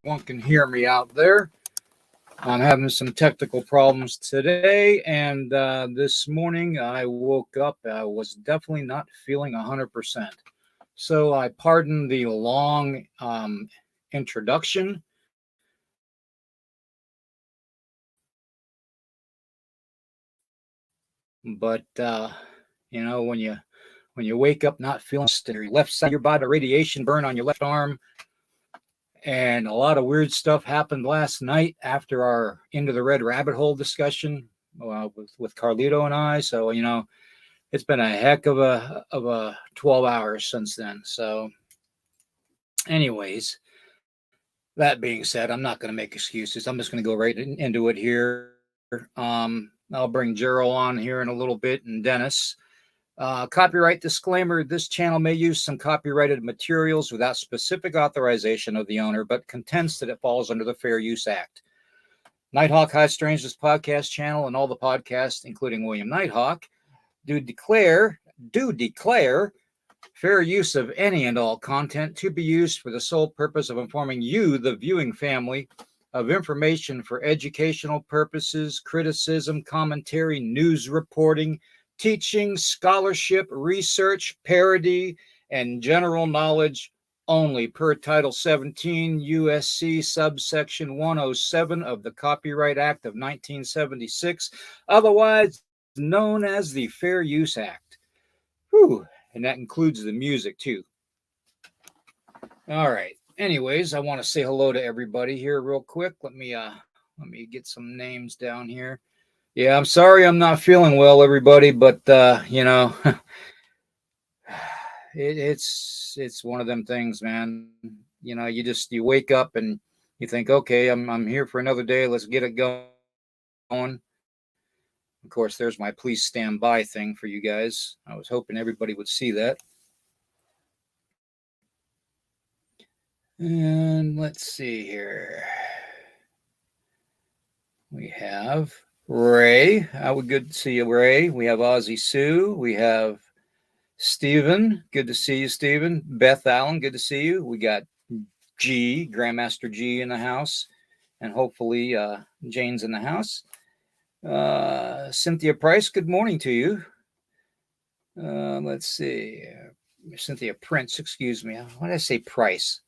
everyone can hear me out there. I'm having some technical problems today, and this morning I woke up. I was definitely not feeling 100%. So I pardon the long introduction. But you know, when you wake up not feeling your left side of your body, radiation burn on your left arm, and a lot of weird stuff happened last night after our Into the Red Rabbit Hole discussion with Carlito and I. So you know, it's been a heck of a 12 hours since then. So, anyways, that being said, I'm not going to make excuses. I'm just going to go right into it here. I'll bring Geryl on here in a little bit, and Dennis. Copyright disclaimer: this channel may use some copyrighted materials without specific authorization of the owner, but contends that it falls under the Fair Use Act. Nighthawk High Strangeness podcast channel and all the podcasts, including William Nighthawk, do declare fair use of any and all content to be used for the sole purpose of informing you, the viewing family, of information for educational purposes, criticism, commentary, news reporting, teaching, scholarship, research, parody, and general knowledge only per Title 17 USC subsection 107 of the Copyright Act of 1976, otherwise known as the Fair Use Act. Whew. And that includes the music too. All right. Anyways, I want to say hello to everybody here real quick. Let me get some names down here. Yeah, I'm sorry I'm not feeling well, everybody, but you know, it's one of them things, man. You know, you wake up and you think, okay, I'm here for another day. Let's get it going. Of course, there's my please stand by thing for you guys. I was hoping everybody would see that. And let's see here. We have Ray. Good to see you, Ray. We have Ozzy Sue. We have Stephen. Good to see you, Stephen. Beth Allen. Good to see you. We got G, Grandmaster G in the house. And hopefully Jane's in the house. Cynthia Price, good morning to you. Let's see. Cynthia Prince, excuse me. Why did I say Price?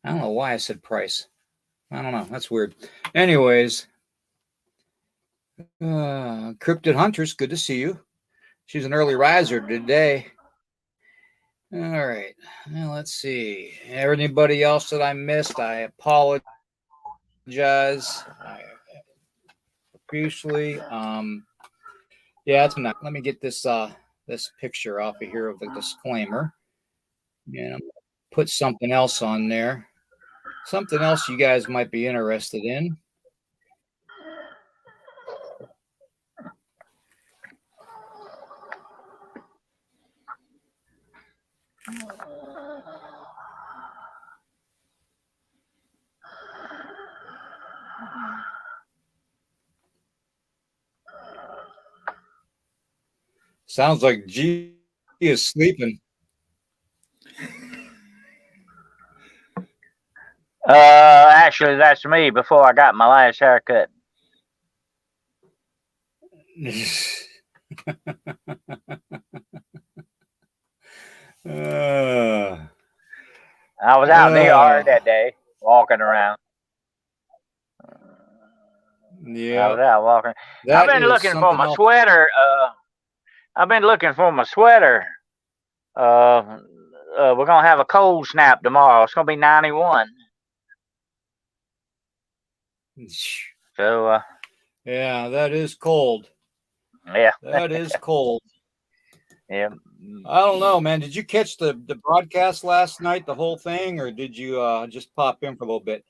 I don't know why I said Price. I don't know. That's weird. Anyways, Cryptid Hunters, good to see you. She's an early riser today. All right. Now, let's see. Anybody else that I missed, I apologize. Profusely. Yeah, it's not. Let me get this this picture off of here of the disclaimer. And I'm gonna put something else on there. Something else you guys might be interested in. Sounds like G is sleeping. Actually, that's me before I got my last haircut. I was out in the yard that day, walking around. Yeah, I was out walking. I've been looking for my sweater. I've been looking for my sweater. We're gonna have a cold snap tomorrow. It's gonna be 91. So yeah, that is cold. Yeah, that is cold. Yeah, I don't know, man. Did you catch the broadcast last night, the whole thing, or did you just pop in for a little bit?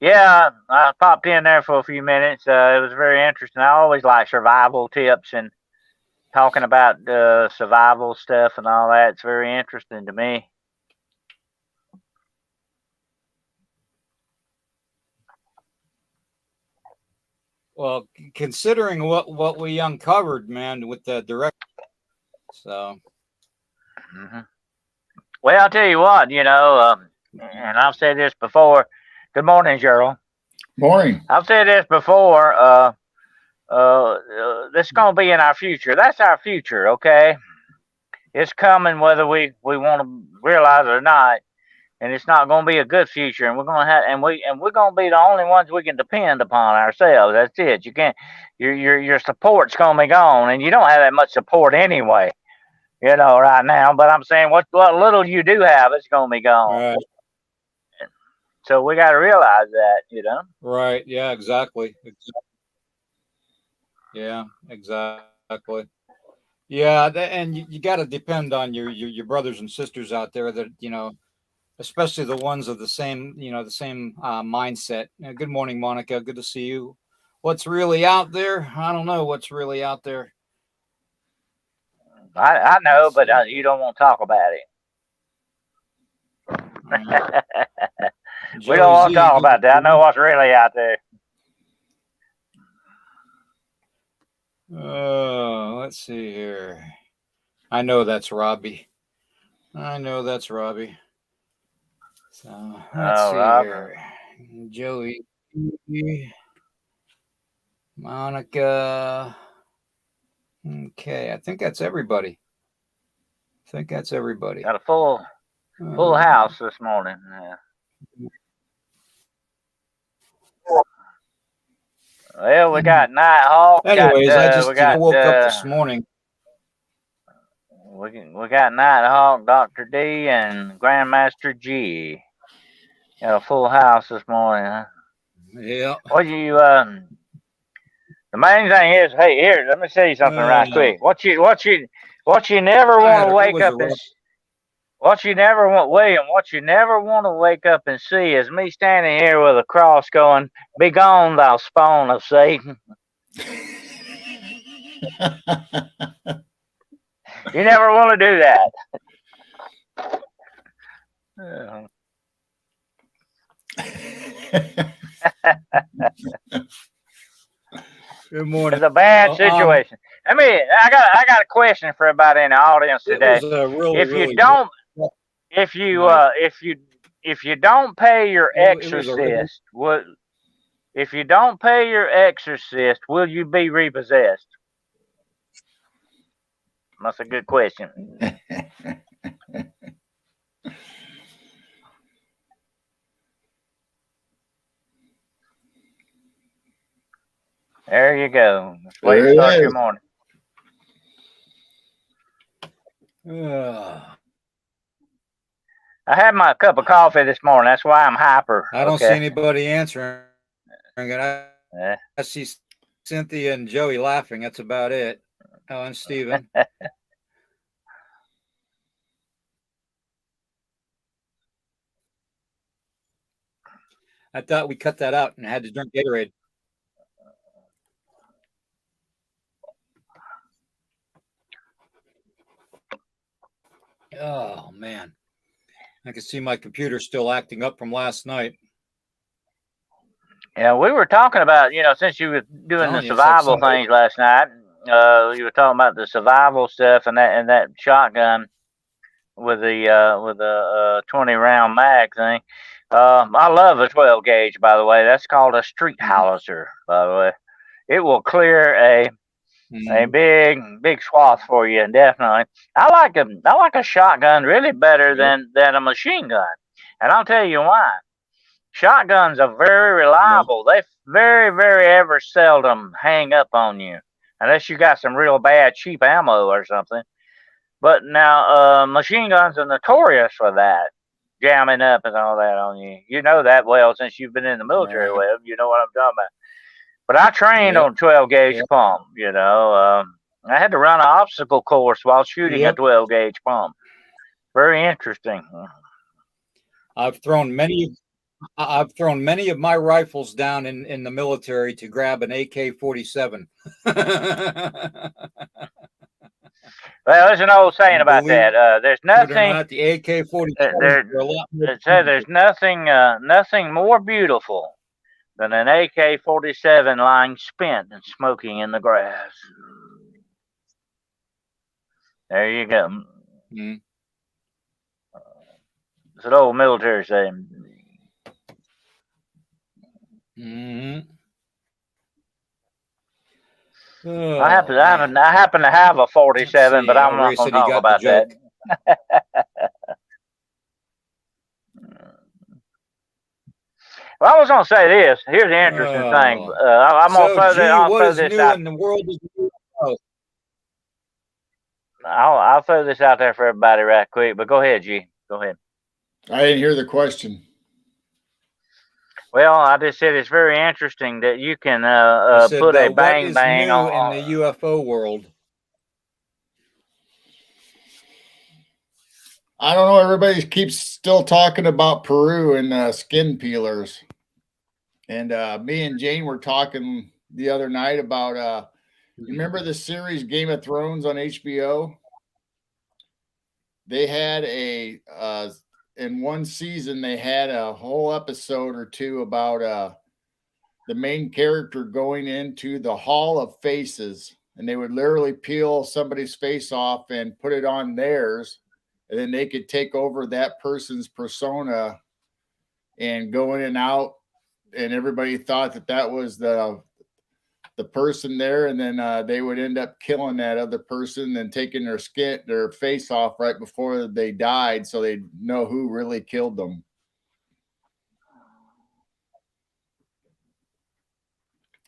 Yeah, I popped in there for a few minutes. It was very interesting. I always like survival tips and talking about survival stuff and all that. It's very interesting to me. Well, considering what we uncovered, man, with the direct, so. Mm-hmm. Well, I'll tell you what. You know, and I've said this before. Good morning, Geryl. Morning. I've said this before. This is going to be in our future. That's our future, okay? It's coming whether we want to realize it or not, and it's not going to be a good future. And we're going to have, and we're going to be the only ones we can depend upon ourselves. That's it. You can't. Your support's going to be gone, and you don't have that much support anyway. Right now. But I'm saying what little you do have, it's going to be gone. Right. So we got to realize that, Right. Yeah. Exactly. Yeah. Exactly. Yeah, and you got to depend on your brothers and sisters out there that especially the ones of the same mindset. Good morning, Monica. Good to see you. What's really out there? I don't know what's really out there. I know, but you don't want to talk about it. We don't want to talk about that. I know what's really out there. Let's see here. I know that's Robbie. So let's see here. Joey, Monica. Okay, I think that's everybody. Got a full house this morning. Yeah. Well, we got Nighthawk. Anyways, I woke up this morning. We got Nighthawk, Dr. D, and Grandmaster G. Got a full house this morning, huh? Yeah. The main thing is, hey, here, let me say something right quick. What you never want to wake up and what you never want, William, what you never want to wake up and see is me standing here with a cross going, "Be gone, thou spawn of Satan." You never want to do that. Good morning. It's a bad situation. I got a question for everybody in the audience today. If you don't pay your exorcist, will you be repossessed? That's a good question. There you go. That's the way to start your morning. I had my cup of coffee this morning. That's why I'm hyper. I don't see anybody answering. I see Cynthia and Joey laughing. That's about it. Oh, and Steven. I thought we cut that out and had to drink Gatorade. Oh, man. I can see my computer still acting up from last night. Yeah, we were talking about, since you were doing the survival things last night, you were talking about the survival stuff and that shotgun with the 20-round mag thing. I love a 12 gauge, by the way. That's called a street howitzer, by the way. It will clear a big swath for you, definitely. I like a shotgun really better than a machine gun, and I'll tell you why. Shotguns are very reliable. They very, very ever seldom hang up on you, unless you got some real bad cheap ammo or something. But now machine guns are notorious for that, jamming up and all that on you. You know that well since you've been in the military. Well, you know what I'm talking about. But I trained on 12 gauge pump. I had to run an obstacle course while shooting a 12 gauge pump. Very interesting. I've thrown many of my rifles down in the military to grab an AK-47. Well, there's an old saying about that. There's nothing. The AK-47. There's nothing more beautiful than an AK-47 lying spent and smoking in the grass. There you go. It's an old military saying. I happen to have a 47, but I'm not going to talk about that. Well, I was going to say this. Here's the interesting thing. I'm going to throw this. I'll throw this out. In the world is new? I'll throw this out there for everybody right quick. But go ahead, G. Go ahead. I didn't hear the question. Well, I just said it's very interesting that you can put a bang bang on in the UFO world. I don't know. Everybody keeps still talking about Peru and skin peelers. And me and Jane were talking the other night about, you remember the series Game of Thrones on HBO? They had in one season, they had a whole episode or two about the main character going into the Hall of Faces. And they would literally peel somebody's face off and put it on theirs. And then they could take over that person's persona and go in and out. And everybody thought that was the person there. And then they would end up killing that other person and taking their face off right before they died, so they'd know who really killed them.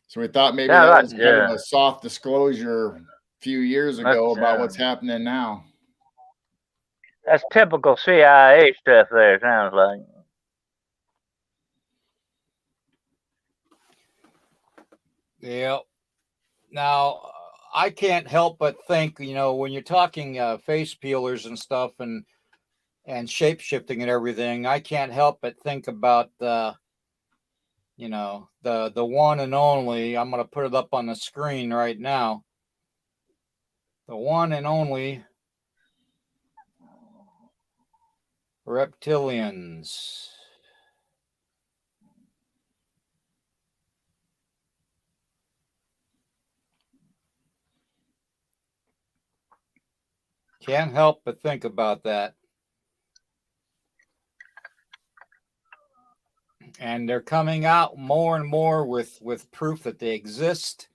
So we thought maybe that was kind of a soft disclosure a few years ago about what's happening now. That's typical CIA stuff there, sounds like. Yeah. Now, I can't help but think, when you're talking face peelers and stuff and shape-shifting and everything, I can't help but think about the one and only. I'm going to put it up on the screen right now. The one and only Reptilians. Can't help but think about that. And they're coming out more and more with proof that they exist,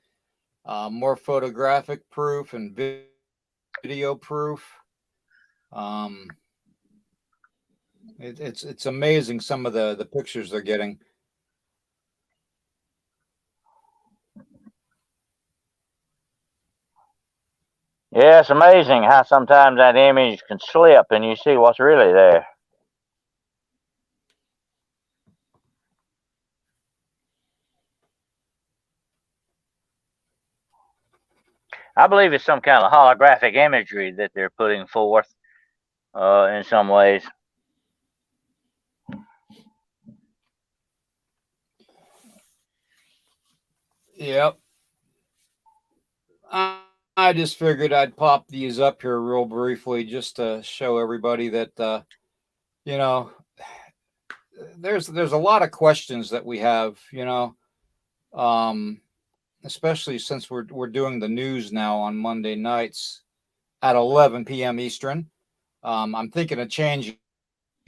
more photographic proof and video proof. It's amazing some of the pictures they're getting. Yeah, it's amazing how sometimes that image can slip and you see what's really there. I believe it's some kind of holographic imagery that they're putting forth in some ways. Yep. I just figured I'd pop these up here real briefly just to show everybody that, there's a lot of questions that we have, especially since we're doing the news now on Monday nights at 11 p.m. Eastern. I'm thinking of changing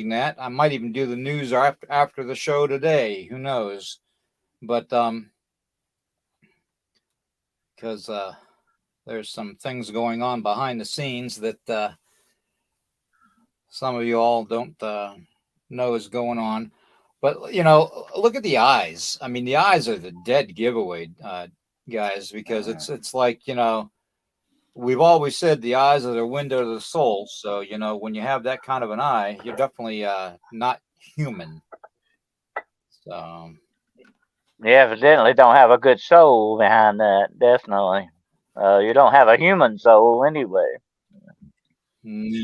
that. I might even do the news after the show today. Who knows? But because there's some things going on behind the scenes that some of you all don't know is going on. But, look at the eyes. I mean, the eyes are the dead giveaway, guys, because it's like, we've always said the eyes are the window to the soul. So, when you have that kind of an eye, you're definitely not human. So, yeah, evidently don't have a good soul behind that. Definitely. You don't have a human soul anyway. Yeah.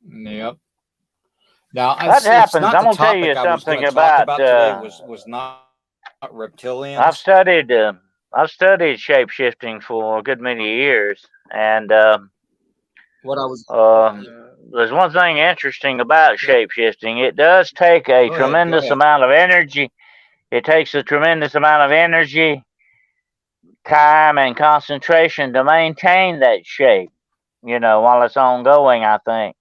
Yep. Now that happens. I'm gonna tell you something about today was not reptilians. I've studied shape-shifting for a good many years, and what I was there's one thing interesting about shape-shifting. It does take a tremendous amount of energy. It takes a tremendous amount of energy, time, and concentration to maintain that shape, while it's ongoing, I think.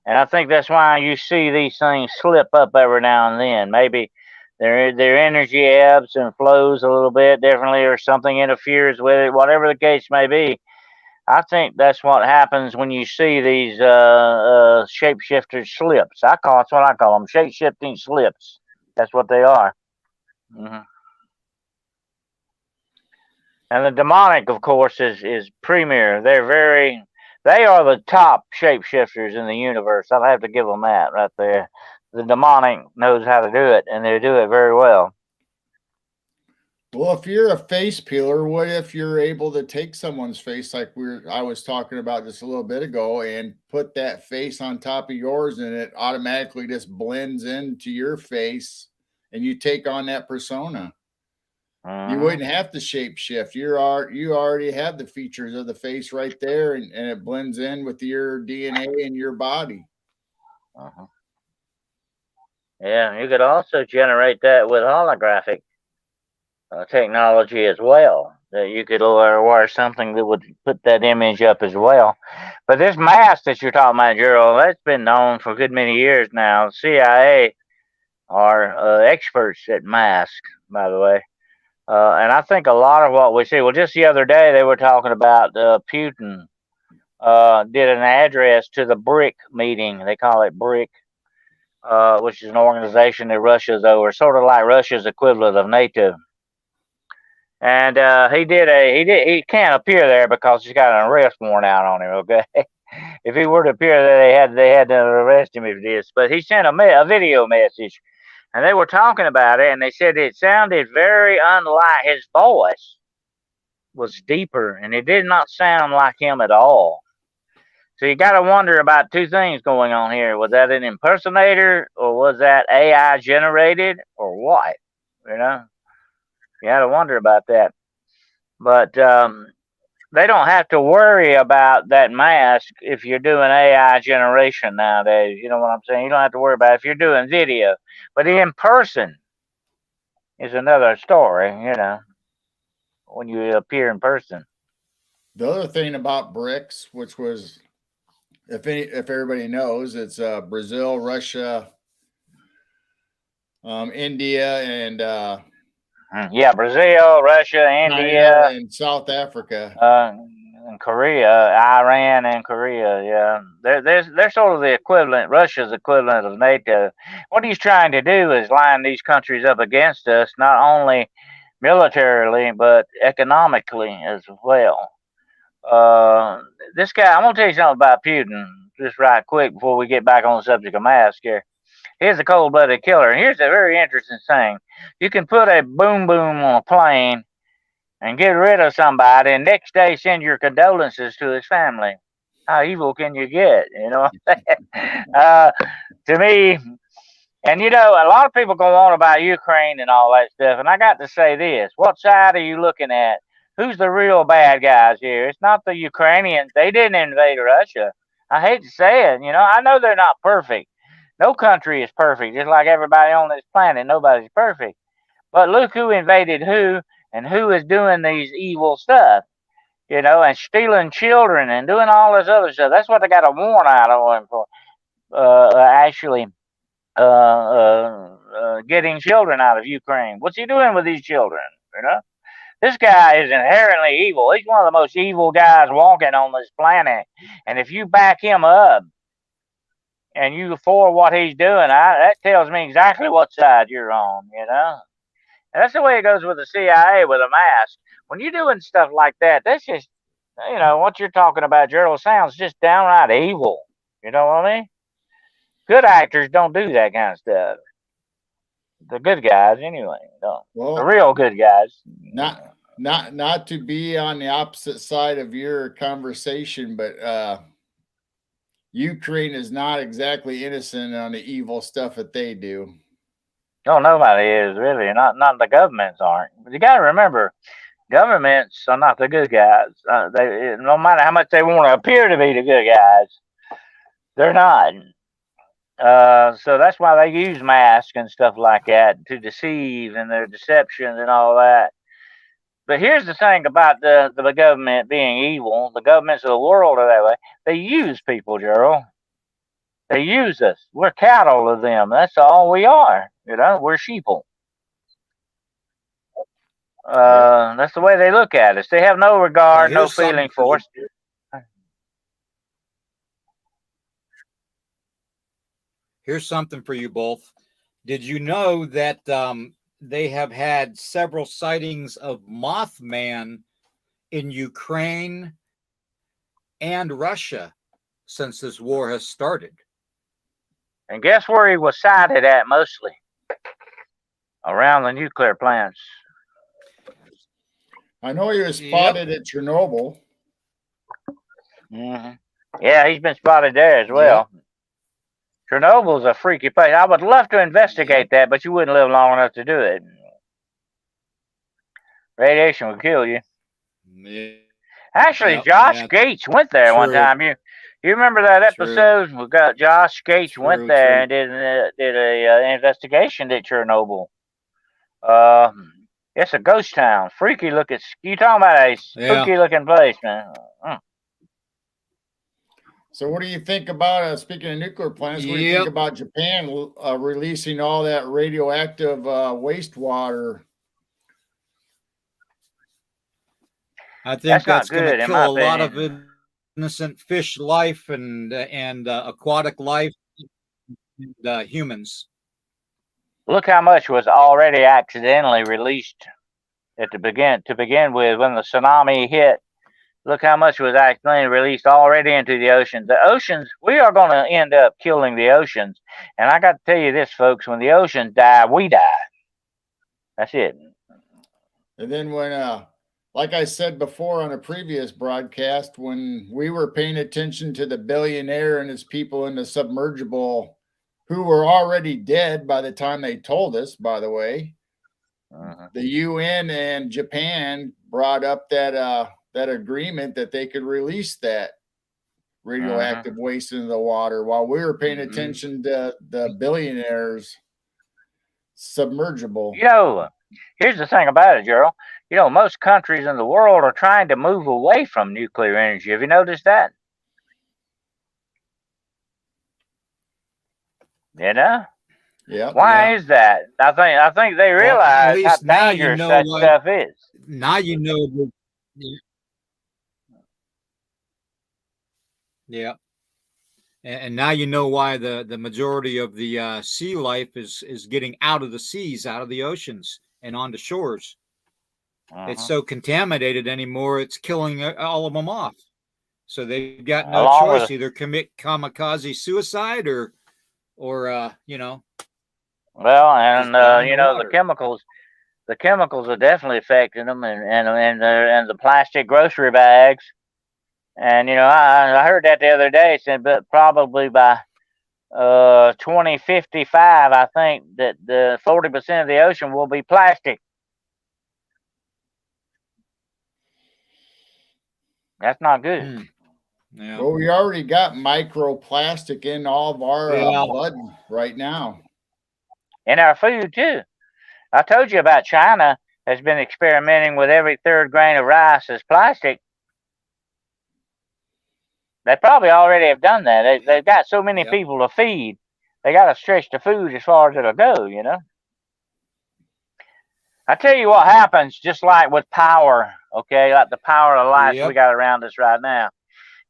And I think that's why you see these things slip up every now and then. Maybe their energy ebbs and flows a little bit differently, or something interferes with it. Whatever the case may be, I think that's what happens when you see these shapeshifter slips. That's what I call them, shape-shifting slips. That's what they are. Mm-hmm. And the demonic, of course, is premier. They are the top shapeshifters in the universe. I'll have to give them that right there. The demonic knows how to do it, and they do it very well. Well, if you're a face peeler, what if you're able to take someone's face, like I was talking about just a little bit ago, and put that face on top of yours, and it automatically just blends into your face, and you take on that persona? You wouldn't have to shape shift. You already have the features of the face right there, and it blends in with your DNA and your body. Yeah, you could also generate that with holographic technology as well. That you could wear something that would put that image up as well. But this mask that you're talking about, Geryl, that's been known for a good many years now. The CIA are experts at masks, by the way. And I think a lot of what we see, well, just the other day they were talking about Putin did an address to the BRIC meeting. They call it BRIC, which is an organization that Russia's over, sort of like Russia's equivalent of NATO. And he can't appear there because he's got an arrest warrant out on him. Okay, if he were to appear there, they had to arrest him if this. But he sent a video message. And they were talking about it, and they said it sounded very unlike, his voice was deeper, and it did not sound like him at all. So you got to wonder about two things going on here. Was that an impersonator, or was that AI generated, or what? You know, you got to wonder about that. But they don't have to worry about that mask if you're doing AI generation nowadays. You know what I'm saying? You don't have to worry about it if you're doing video. But in person is another story, you know, when you appear in person. The other thing about BRICS, which was, if everybody knows, it's Brazil, Russia, India, and Brazil, Russia, India, China, and South Africa, and Korea, Iran, and Korea. Yeah, they're sort of the equivalent, Russia's equivalent of NATO. What he's trying to do is line these countries up against us, not only militarily but economically as well. This guy, I'm gonna tell you something about Putin, just right quick before we get back on the subject of masks here. He's a cold-blooded killer, and here's a very interesting thing: you can put a boom boom on a plane and get rid of somebody, and next day send your condolences to his family. How evil can you get? You know what I'm saying? To me, and you know, a lot of people go on about Ukraine and all that stuff, and I got to say this: what side are you looking at? Who's the real bad guys here? It's not the Ukrainians. They didn't invade Russia. I hate to say it. You know, I know they're not perfect. No country is perfect, just like everybody on this planet. Nobody's perfect. But look who invaded who, and who is doing these evil stuff, you know, and stealing children and doing all this other stuff. That's what they got a warrant out on him for, actually getting children out of Ukraine. What's he doing with these children, you know? This guy is inherently evil. He's one of the most evil guys walking on this planet. And if you back him up and you for what he's doing, that tells me exactly what side you're on, you know? And that's the way it goes with the CIA with a mask. When you're doing stuff like that, that's just, you know, what you're talking about, Geryl, sounds just downright evil. You know what I mean? Good actors don't do that kind of stuff. The good guys, anyway, don't. Well, the real good guys. Not to be on the opposite side of your conversation, but Ukraine is not exactly innocent on the evil stuff that they do. No, nobody is really. Not the governments aren't. But you got to remember, governments are not the good guys. They, no matter how much they want to appear to be the good guys, they're not. So that's why they use masks and stuff like that to deceive, and their deception and all that. But here's the thing about the government being evil. The governments of the world are that way. They use people, Geryl. They use us. We're cattle to them. That's all we are. You know, we're sheeple. That's the way they look at us. They have no regard, no feeling for us. Here's something for you both. Did you know that they have had several sightings of Mothman in Ukraine and Russia since this war has started? And guess where he was sighted at mostly? Around the nuclear plants. I know he was spotted at Chernobyl. Mm-hmm. Yeah, he's been spotted there as well. Yep. Chernobyl's a freaky place. I would love to investigate that, but you wouldn't live long enough to do it. Radiation would kill you. Yeah. Actually, Josh Gates went there one time. You remember that episode? We got Josh Gates went there and did a investigation at Chernobyl. It's a ghost town. Freaky looking. You talking about a spooky looking place, man? So, what do you think about speaking of nuclear plants? What do you think about Japan releasing all that radioactive wastewater? I think that's going to kill a lot of innocent fish life and aquatic life, and humans. Look how much was already accidentally released to begin with when the tsunami hit. Look how much was accidentally released already into the oceans. The oceans, we are going to end up killing the oceans. And I got to tell you this, folks, when the oceans die, we die. That's it. And then when, like I said before on a previous broadcast, when we were paying attention to the billionaire and his people in the submergible who were already dead by the time they told us, by the way, the UN and Japan brought up that agreement that they could release that radioactive waste into the water while we were paying attention to the billionaires submergible. You know, here's the thing about it, Geryl. You know, most countries in the world are trying to move away from nuclear energy. Have you noticed that? You know? Yeah. Why is that? I think they realize how dangerous that stuff is. Now you know. Yeah. And now you know why the majority of the sea life is getting out of the seas, out of the oceans, and onto shores. It's so contaminated anymore, it's killing all of them off. So they've got no choice, either commit kamikaze suicide or you know. Well, and you know, the chemicals are definitely affecting them, and the plastic grocery bags. And you know, I heard that the other day. Said, but probably by 2055, I think that the 40% of the ocean will be plastic. That's not good. Yeah. Well, we already got microplastic in all of our blood right now. In our food too. I told you about China has been experimenting with every third grain of rice as plastic. They probably already have done that. They've got so many people to feed. They got to stretch the food as far as it'll go, you know. I tell you what happens, just like with power, okay, like the power of life we got around us right now.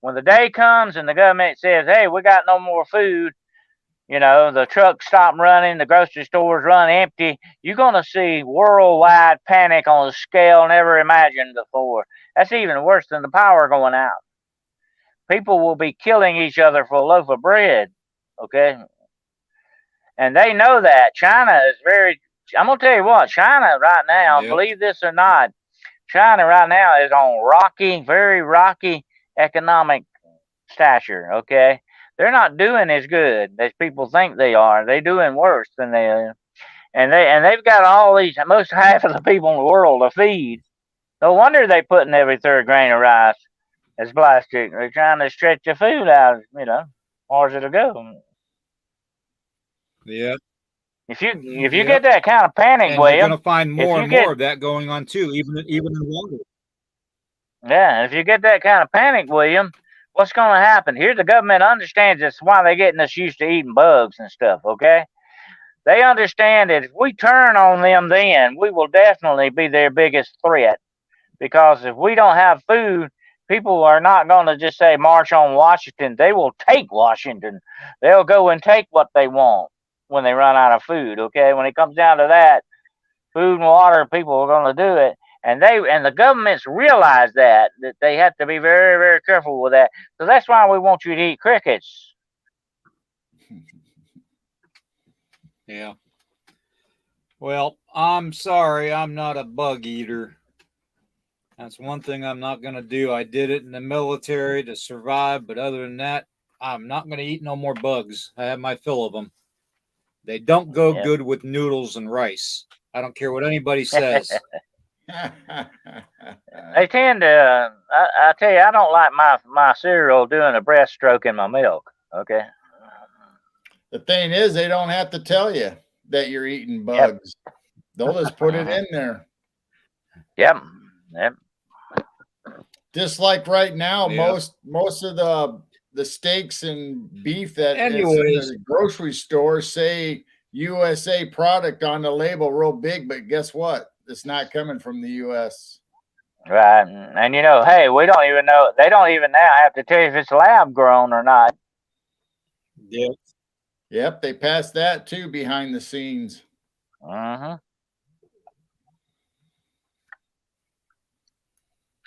When the day comes and the government says, hey, we got no more food, you know, the trucks stop running, the grocery stores run empty, you're going to see worldwide panic on a scale never imagined before. That's even worse than the power going out. People will be killing each other for a loaf of bread, okay? And they know that. China is I'm going to tell you what, China right now, believe this or not, China right now is on very rocky economic stature, okay? They're not doing as good as people think they are. They're doing worse than they are. And they've got most half of the people in the world to feed. No wonder they put in every third grain of rice as plastic. They're trying to stretch the food out, you know, as far as it'll go. Yeah. If you get that kind of panic, William, you're going to find more and more of that going on too, even in water. Yeah, if you get that kind of panic, William, what's going to happen? Here, the government understands this, why they're getting us used to eating bugs and stuff, okay? They understand that if we turn on them, then we will definitely be their biggest threat. Because if we don't have food, people are not going to just say march on Washington. They will take Washington. They'll go and take what they want when they run out of food, okay? When it comes down to that, food and water, people are going to do it. And the governments realize that they have to be very, very careful with that. So that's why we want you to eat crickets. Yeah. Well, I'm sorry, I'm not a bug eater. That's one thing I'm not going to do. I did it in the military to survive, but other than that, I'm not going to eat no more bugs. I have my fill of them. They don't go good with noodles and rice. I don't care what anybody says. They tend to, I tell you, I don't like my cereal doing a breaststroke in my milk, okay? The thing is, they don't have to tell you that you're eating bugs. Yep. They'll just put it in there. Yep. Just like right now, most of the steaks and beef that is in the grocery store say USA product on the label real big, but guess what? It's not coming from the US. Right. And hey, we don't even know. They don't even now have to tell you if it's lab grown or not. Yep. Yep, they passed that too behind the scenes. Uh-huh.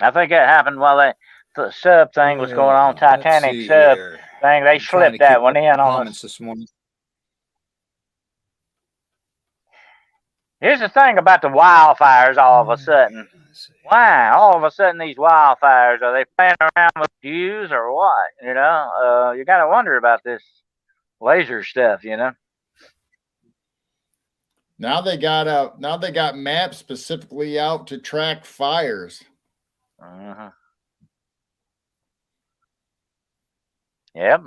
I think that happened while the sub thing was going on, Titanic sub thing. They slipped that one in on us this morning. Here's the thing about the wildfires all of a sudden. Why? All of a sudden these wildfires, are they playing around with views or what? You got to wonder about this laser stuff, Now they got maps specifically out to track fires. Uh-huh. Yep.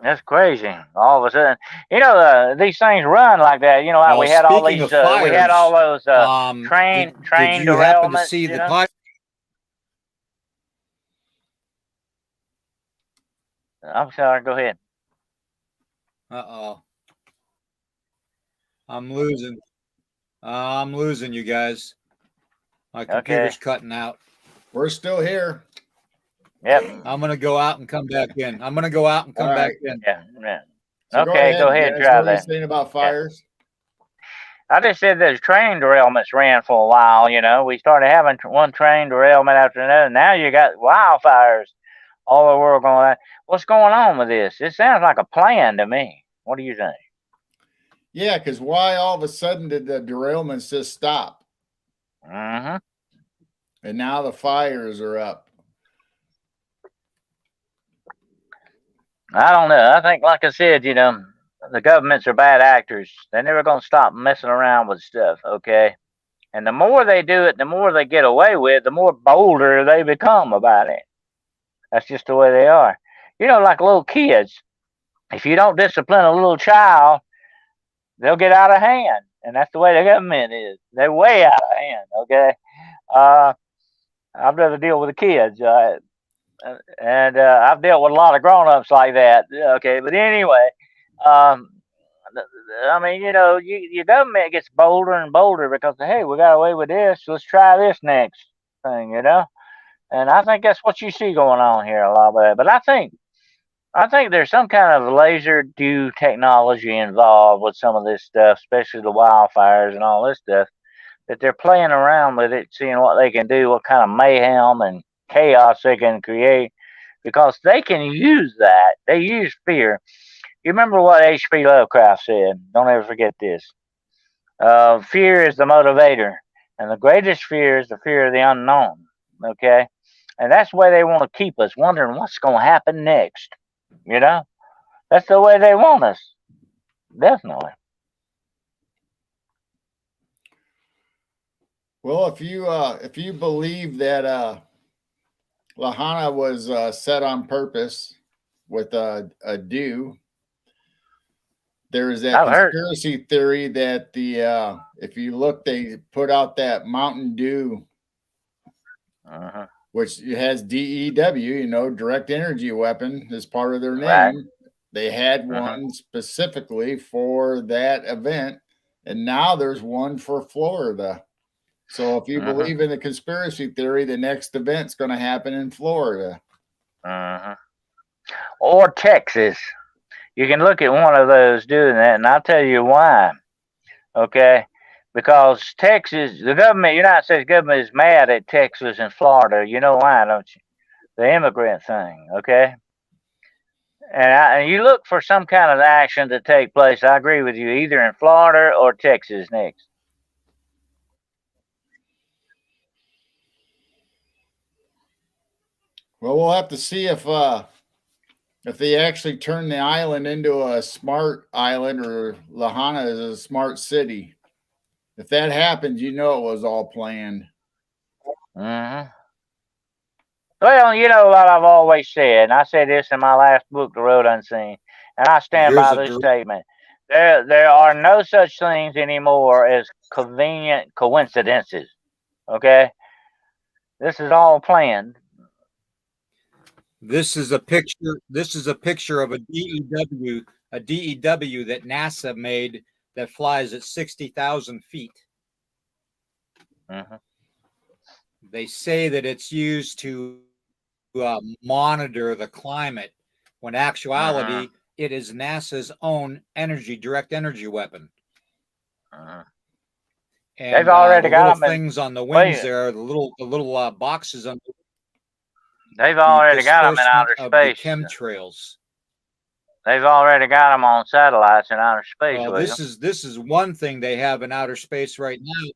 That's crazy. All of a sudden, these things run like that. Like we had all these, we had all those train derailments. To see the pipe? I'm sorry. Go ahead. Uh-oh. I'm losing you guys. My computer's cutting out. We're still here. Yep. I'm going to go out and come back in. Back in. Yeah. So okay, go ahead and try that. What are you saying about fires? I just said those train derailments ran for a while, We started having one train derailment after another. Now you got wildfires all over the world going on. What's going on with this? It sounds like a plan to me. What do you think? Yeah, because why all of a sudden did the derailments just stop? Mm-hmm. And now the fires are up. I don't know. I think, like I said, the governments are bad actors. They're never going to stop messing around with stuff, okay? And the more they do it, the more they get away with, the more bolder they become about it. That's just the way they are. Like little kids. If you don't discipline a little child, they'll get out of hand. And that's the way the government is. They're way out of hand, okay? I'd rather deal with the kids. And I've dealt with a lot of grown-ups like that. Okay, but anyway, your government gets bolder and bolder because, hey, we got away with this. Let's try this next thing, And I think that's what you see going on here a lot of that. But I think there's some kind of laser dew technology involved with some of this stuff, especially the wildfires and all this stuff, that they're playing around with it, seeing what they can do, what kind of mayhem and chaos they can create, because they can use that. They use fear. You remember what H.P. Lovecraft said? Don't ever forget this. Fear is the motivator, and the greatest fear is the fear of the unknown. Okay, and that's the way they want to keep us wondering what's going to happen next. That's the way they want us. Definitely. Well, if you believe that Lahana was set on purpose with a dew, there is that conspiracy theory that if you look, they put out that Mountain Dew which has DEW, direct energy weapon, as part of their name. Right. They had one specifically for that event, and now there's one for Florida. So if you believe in the conspiracy theory, the next event's going to happen in Florida. Or Texas. You can look at one of those doing that, and I'll tell you why. Okay? Because Texas, the government, United States government is mad at Texas and Florida. You know why, don't you? The immigrant thing, okay? And you look for some kind of action to take place. I agree with you, either in Florida or Texas next. Well, we'll have to see if they actually turn the island into a smart island, or Nihani is a smart city. If that happens, it was all planned. Well, what I've always said, and I said this in my last book, The Road Unseen, and I stand by this statement. There are no such things anymore as convenient coincidences. Okay? This is all planned. This is a picture of a DEW that NASA made that flies at 60,000 feet. They say that it's used to monitor the climate, when actuality it is NASA's own direct energy weapon. And they've already got them things on the wings there, the little boxes on. They've already got them in outer space. The chemtrails. They've already got them on satellites in outer space. Well, this is one thing they have in outer space right now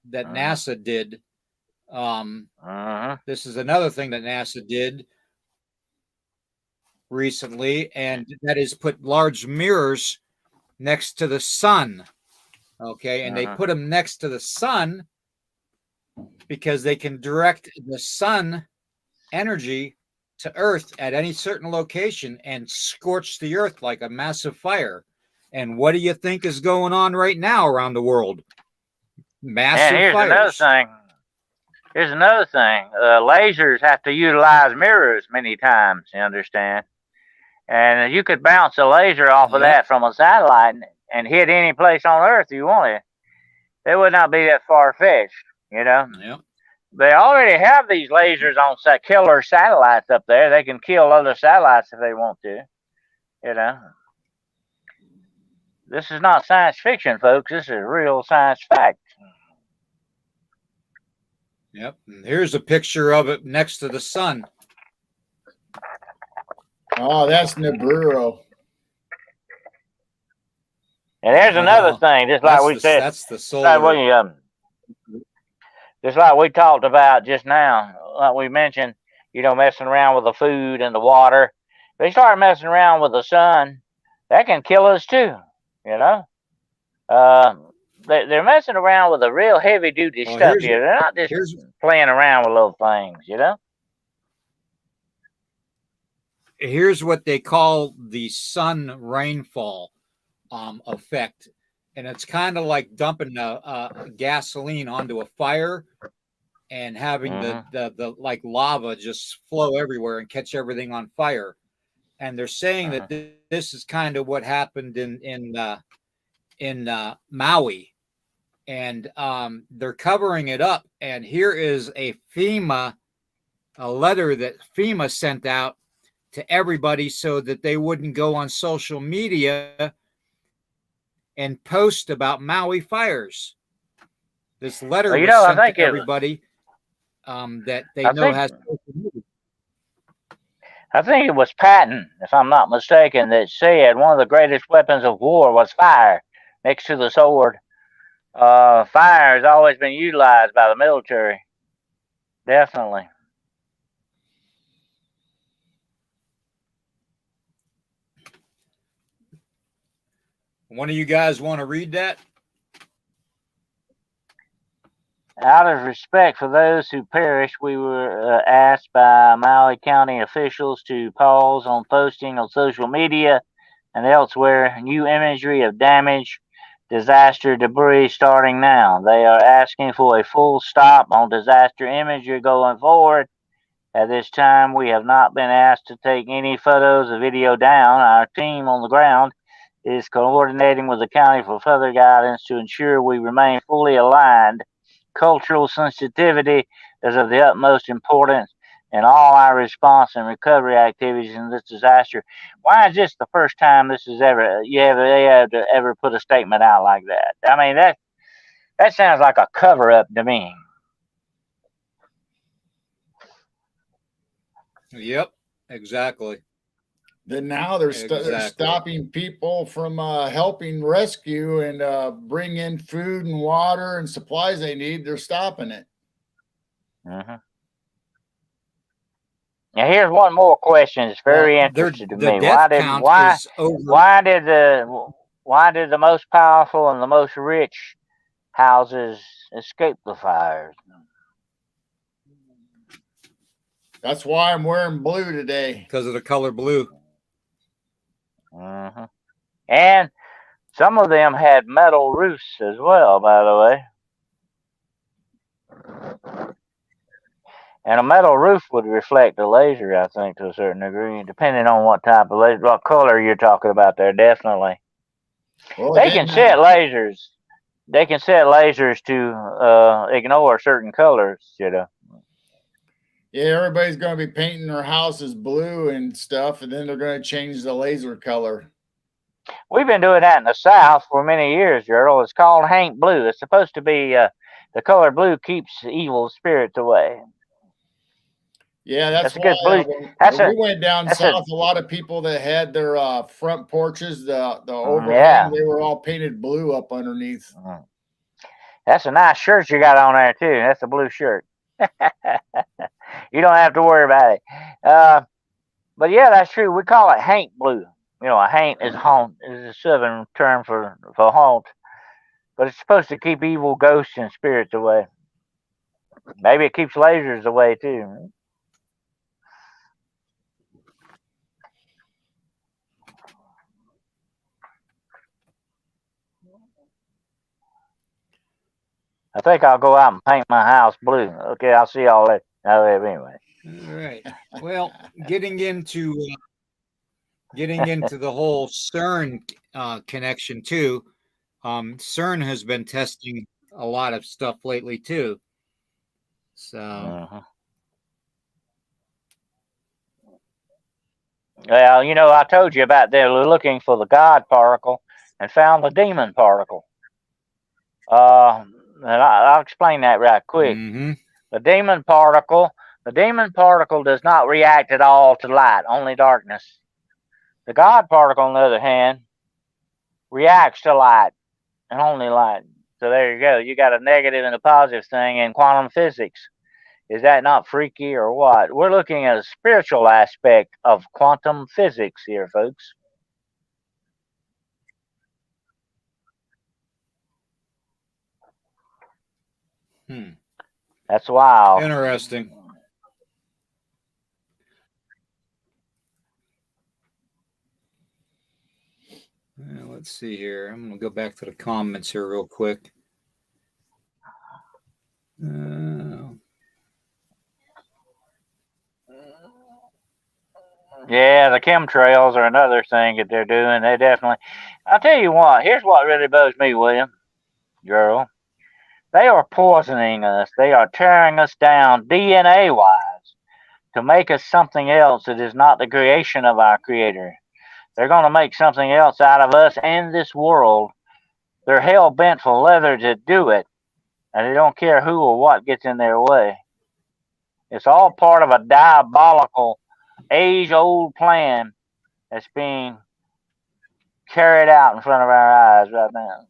that NASA did. This is another thing that NASA did recently, and that is put large mirrors next to the sun. Okay, and they put them next to the sun because they can direct the sun energy to Earth at any certain location and scorch the Earth like a massive fire. And what do you think is going on right now around the world? Massive fires. Here's another thing. Lasers have to utilize mirrors many times, you understand? And you could bounce a laser off of that from a satellite and hit any place on Earth you wanted. It would not be that far-fetched, Yep. They already have these lasers on killer satellites up there. They can kill other satellites if they want to, This is not science fiction, folks. This is real science fact. Yep. And here's a picture of it next to the sun. Oh, that's Nibiru. And there's another thing, just like we said. That's the solar. Just like we talked about just now, like we mentioned, messing around with the food and the water. If they start messing around with the sun, that can kill us too, They're messing around with the real heavy-duty stuff here. They're not just playing around with little things, Here's what they call the sun rainfall effect. And it's kind of like dumping gasoline onto a fire and having the like lava just flow everywhere and catch everything on fire. And they're saying that this is kind of what happened in Maui, and they're covering it up. And here is a letter that FEMA sent out to everybody so that they wouldn't go on social media and post about Maui fires. This letter was sent to everybody that they know has social media. I think it was Patton, if I'm not mistaken, that said one of the greatest weapons of war was fire next to the sword. Fire has always been utilized by the military. Definitely. One of you guys want to read that? Out of respect for those who perished, we were asked by Maui County officials to pause on posting on social media and elsewhere new imagery of damage disaster debris starting now. They are asking for a full stop on disaster imagery going forward. At this time, we have not been asked to take any photos or video down. Our team on the ground is coordinating with the county for further guidance to ensure we remain fully aligned. Cultural sensitivity is of the utmost importance in all our response and recovery activities in this disaster. Why is this the first time this has ever put a statement out like that? I mean, that sounds like a cover up to me. Yep, exactly. Then now they're stopping people from helping rescue and bring in food and water and supplies they need. They're stopping it. Mm-hmm. Now here's one more question. It's very interesting to me. Why did the most powerful and the most rich houses escape the fires? That's why I'm wearing blue today. Because of the color blue. Mm-hmm. And some of them had metal roofs as well, by the way. And a metal roof would reflect the laser, I think, to a certain degree, depending on what type of laser, what color you're talking about there, definitely. Well, they can set lasers. They can set lasers to ignore certain colors, you know. Yeah, everybody's going to be painting their houses blue and stuff, and then they're going to change the laser color. We've been doing that in the South for many years, Geryl. It's called Hank Blue. It's supposed to be the color blue keeps evil spirits away. Yeah, that's why when we went down south, a lot of people that had their front porches, the overhang, they were all painted blue up underneath. That's a nice shirt you got on there, too. That's a blue shirt. You don't have to worry about it. But yeah, that's true. We call it Hank Blue. You know, a haint is a southern term for haunt. But it's supposed to keep evil ghosts and spirits away. Maybe it keeps lasers away, too. I think I'll go out and paint my house blue. Okay, I'll see y'all later. Anyway. All right. Well, getting into the whole CERN connection too. CERN has been testing a lot of stuff lately too. So. Well, you know, I told you about they were looking for the God particle and found the demon particle. And I'll explain that right quick. Mm-hmm. The demon particle does not react at all to light, only darkness. The God particle, on the other hand, reacts to light and only light. So there you go. You got a negative and a positive thing in quantum physics. Is that not freaky or what? We're looking at a spiritual aspect of quantum physics here, folks. That's wild. Interesting. Let's see here. I'm going to go back to the comments here real quick. Yeah, the chemtrails are another thing that they're doing. They definitely. I'll tell you what. Here's what really bugs me, William, Geryl. They are poisoning us. They are tearing us down DNA-wise to make us something else that is not the creation of our Creator. They're going to make something else out of us and this world. They're hell-bent for leather to do it, and they don't care who or what gets in their way. It's all part of a diabolical, age-old plan that's being carried out in front of our eyes right now.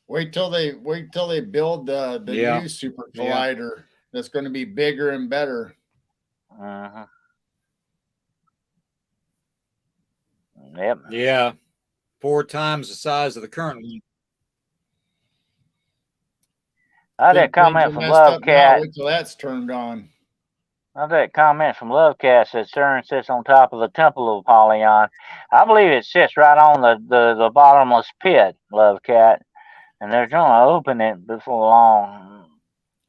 Wait till they build the new super collider that's going to be bigger and better. Uh-huh. Yep. Yeah. 4 times the size of the current one. I had a comment from Love Cat. Wait till that's turned on. That comment from Lovecat said CERN sits on top of the Temple of Apollyon. I believe it sits right on the bottomless pit, Lovecat, and they're going to open it before long.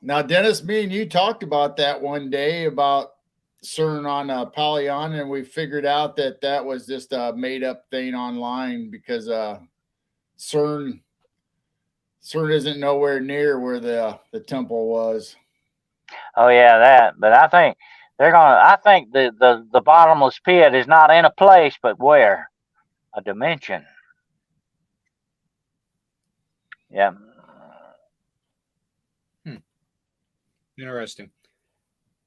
Now, Dennis, me and you talked about that one day about CERN on Apollyon, and we figured out that that was just a made-up thing online because CERN isn't nowhere near where the temple was. Oh yeah, that. But I think I think the bottomless pit is not in a place, but where? A dimension. Yeah. Interesting.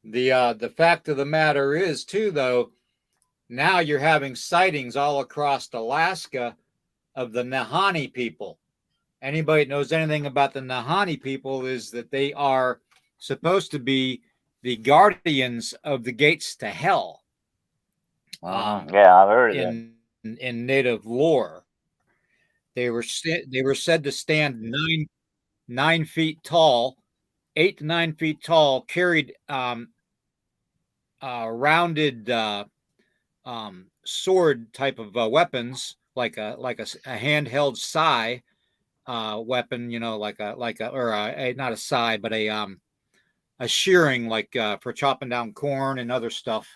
The fact of the matter is, too, though, now you're having sightings all across Alaska of the Nihani people. Anybody that knows anything about the Nihani people is that they are supposed to be the guardians of the gates to hell. Yeah, I've heard of that. In native lore. They were said to stand 9 feet tall, 8 to 9 feet tall, carried rounded sword type of weapons, like a handheld sai weapon, like a not a sai, but a shearing, like for chopping down corn and other stuff,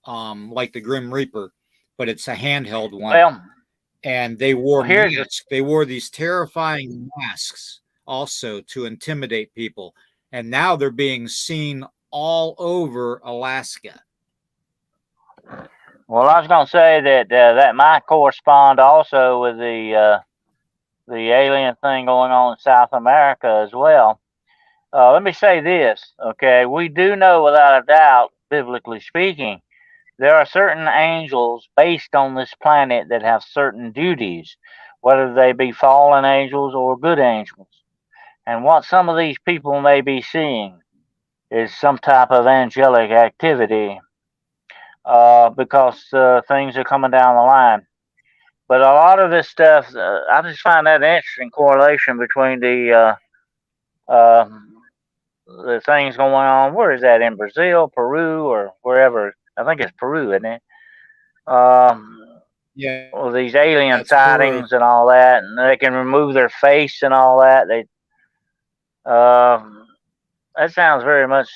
like the Grim Reaper, but it's a handheld one. Well, and they wore masks. They wore these terrifying masks also to intimidate people. And now they're being seen all over Alaska. Well, I was going to say that that might correspond also with the alien thing going on in South America as well. Let me say this, okay? We do know without a doubt, biblically speaking, there are certain angels based on this planet that have certain duties, whether they be fallen angels or good angels. And what some of these people may be seeing is some type of angelic activity because things are coming down the line. But a lot of this stuff, I just find that an interesting correlation between the things going on. Where is that, in Brazil, Peru, or wherever? I think it's Peru, isn't it? Yeah. Well, these alien sightings Peru. And all that, and they can remove their face and all that. That sounds very much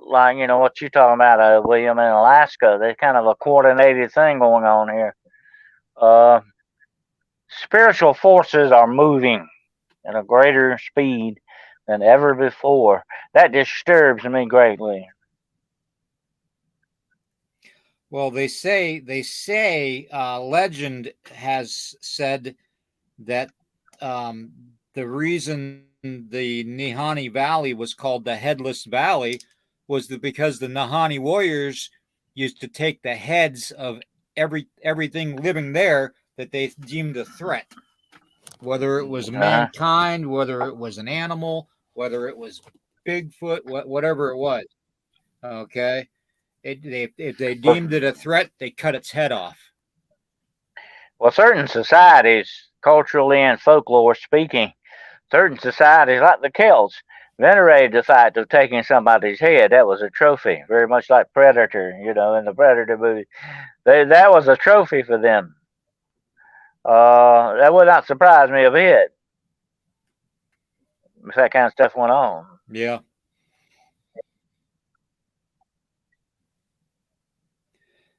like what you're talking about, William, in Alaska. There's kind of a coordinated thing going on here. Spiritual forces are moving at a greater speed than ever before. That disturbs me greatly. Well, they say legend has said that the reason the Nihani Valley was called the Headless Valley was because the Nihani warriors used to take the heads of everything living there that they deemed a threat, whether it was mankind, whether it was an animal, whether it was Bigfoot, whatever it was. Okay. If they deemed it a threat, they cut its head off. Well, certain societies, culturally and folklore speaking, certain societies like the Celts venerated the fact of taking somebody's head. That was a trophy, very much like Predator, in the Predator movie. That was a trophy for them. That would not surprise me a bit if that kind of stuff went on. Yeah.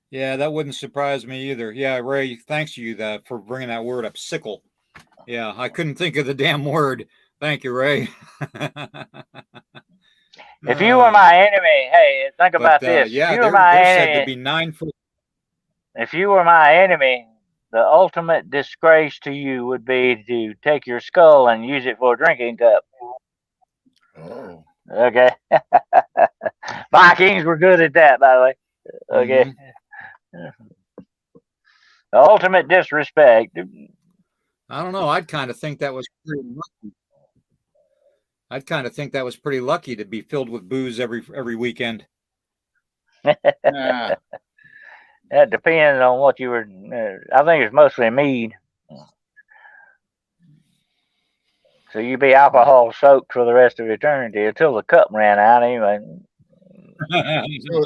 Yeah, that wouldn't surprise me either. Yeah, Ray, thanks you for bringing that word up, sickle. Yeah, I couldn't think of the damn word. Thank you, Ray. If you were my enemy, hey, think about this. Yeah, if you were my enemy, said to be 9 foot. If you were my enemy, the ultimate disgrace to you would be to take your skull and use it for a drinking cup. Oh. Okay. Vikings were good at that, by the way. Okay. Mm-hmm. The ultimate disrespect. I don't know. I'd kind of think that was pretty lucky. I'd kind of think that was pretty lucky to be filled with booze every weekend. That depends on what you were. I think it's mostly mead. So you'd be alcohol soaked for the rest of eternity until the cup ran out anyway. So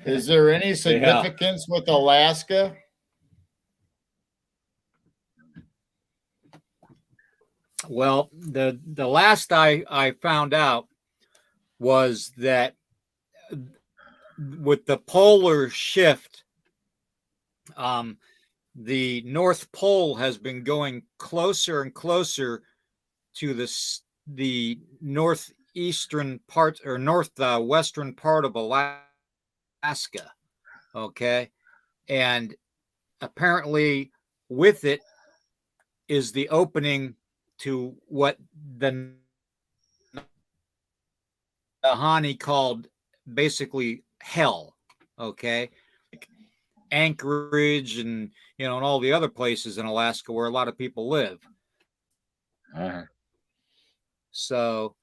is there any significance with Alaska? Well, the last I found out was that with the polar shift, the North Pole has been going closer and closer to the northeastern part or northwestern part of Alaska. Okay, and apparently with it is the opening to what the Nihani called basically hell. Okay, Anchorage and and all the other places in Alaska where a lot of people live. So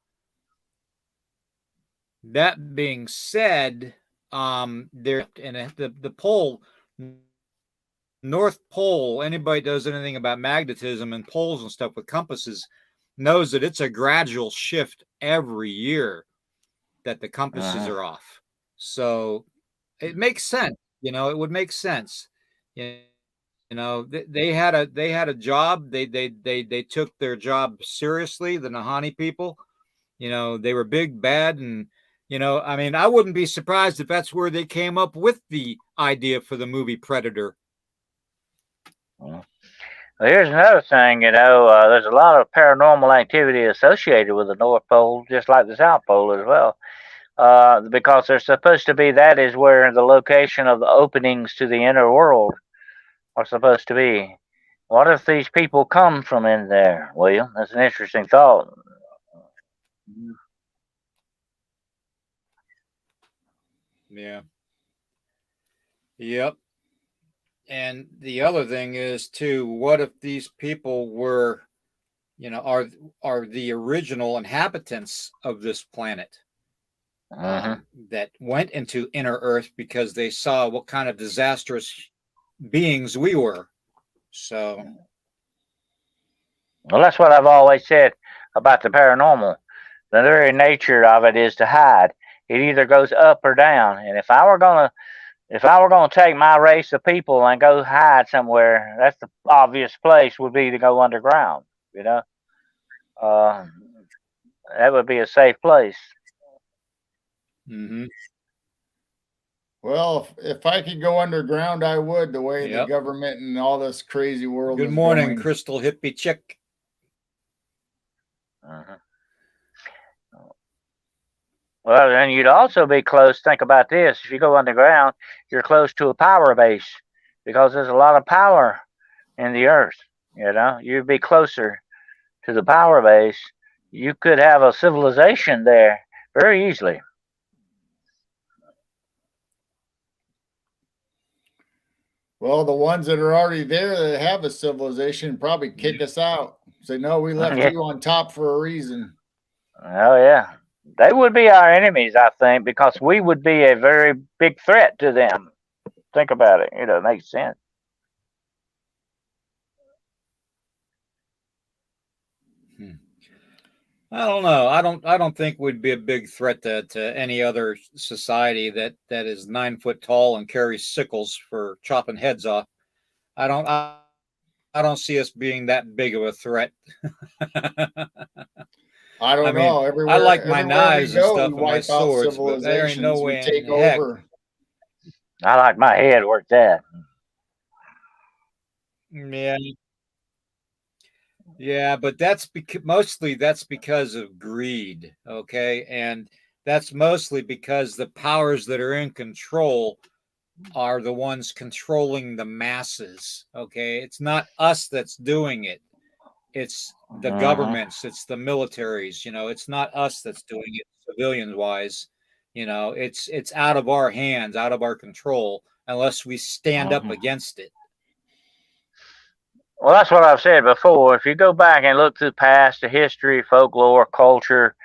that being said, there and the pole, North Pole, anybody does anything about magnetism and poles and stuff with compasses knows that it's a gradual shift every year that the compasses are off. So it makes sense. It would make sense. They had a job. They took their job seriously. The Nihani people, they were big, bad, and I mean, I wouldn't be surprised if that's where they came up with the idea for the movie Predator. Well, here's another thing. There's a lot of paranormal activity associated with the North Pole, just like the South Pole as well. Because they're supposed to be, that is where the location of the openings to the inner world are supposed to be. What if these people come from in there, William? That's an interesting thought. Yeah. Yep. And the other thing is too, what if these people were, are the original inhabitants of this planet? That went into inner Earth because they saw what kind of disastrous beings we were. So, well, that's what I've always said about the paranormal. The very nature of it is to hide. It either goes up or down. And if I were gonna take my race of people and go hide somewhere, that's the obvious place would be to go underground. That would be a safe place. Mm-hmm. Well, if I could go underground, I would. The way the government and all this crazy world. Good morning, Crystal Hippie Chick. Well, then you'd also be close. Think about this: if you go underground, you're close to a power base because there's a lot of power in the earth. You'd be closer to the power base. You could have a civilization there very easily. Well, the ones that are already there that have a civilization probably kick us out. Say, no, we left you on top for a reason. Oh, yeah. They would be our enemies, I think, because we would be a very big threat to them. Think about it. It makes sense. I don't know. I don't think we'd be a big threat to any other society that is 9 foot tall and carries sickles for chopping heads off. I don't see us being that big of a threat. I don't know. I like my knives and stuff and my swords, but there ain't no way in heck. I like my head where it's at. Yeah. Yeah, but that's mostly because of greed, okay? And that's mostly because the powers that are in control are the ones controlling the masses, okay? It's not us that's doing it. It's the governments, it's the militaries, it's not us that's doing it civilian wise. It's out of our hands, out of our control, unless we stand up against it. Well, that's what I've said before. If you go back and look through past, the history, folklore, culture,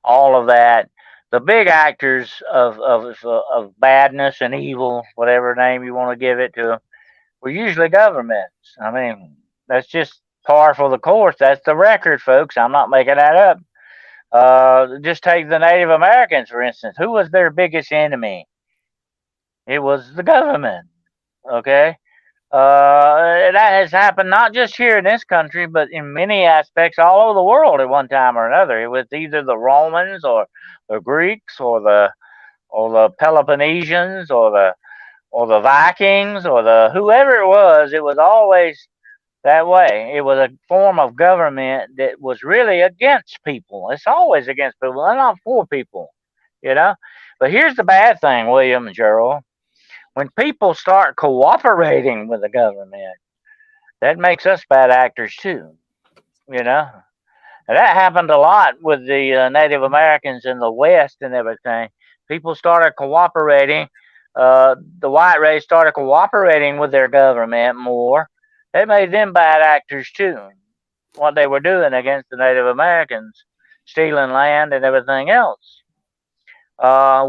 all of that, the big actors of badness and evil, whatever name you want to give it to, were usually governments. I mean, that's just par for the course. That's the record, folks. I'm not making that up. Just take the Native Americans, for instance. Who was their biggest enemy? It was the government. Okay. That has happened not just here in this country, but in many aspects all over the world at one time or another. It was either the Romans or the Greeks or the Peloponnesians or the Vikings or the whoever it was always that way. It was a form of government that was really against people. It's always against people. They're not for people, you know. But here's the bad thing, William and Gerald. When people start cooperating with the government, that makes us bad actors too, you know. And that happened a lot with the Native Americans in the West and everything. People started cooperating. The white race started cooperating with their government more. They made them bad actors too. What they were doing against the Native Americans, stealing land and everything else.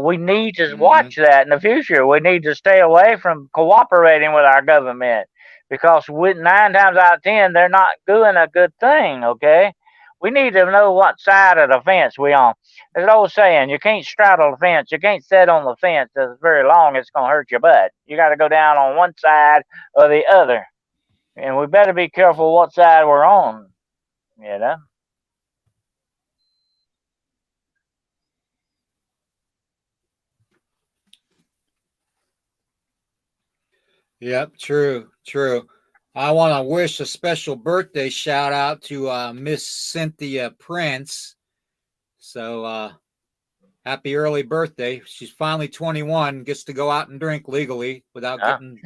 We need to watch that in the future. We need to stay away from cooperating with our government because 9 times out of 10, they're not doing a good thing, okay? We need to know what side of the fence we're on. There's an old saying, you can't straddle the fence. You can't sit on the fence. It's very long. It's going to hurt your butt. You got to go down on one side or the other. And we better be careful what side we're on, you know? Yep, true. I want to wish a special birthday shout out to Miss Cynthia Prince. So happy early birthday. She's finally 21, gets to go out and drink legally without getting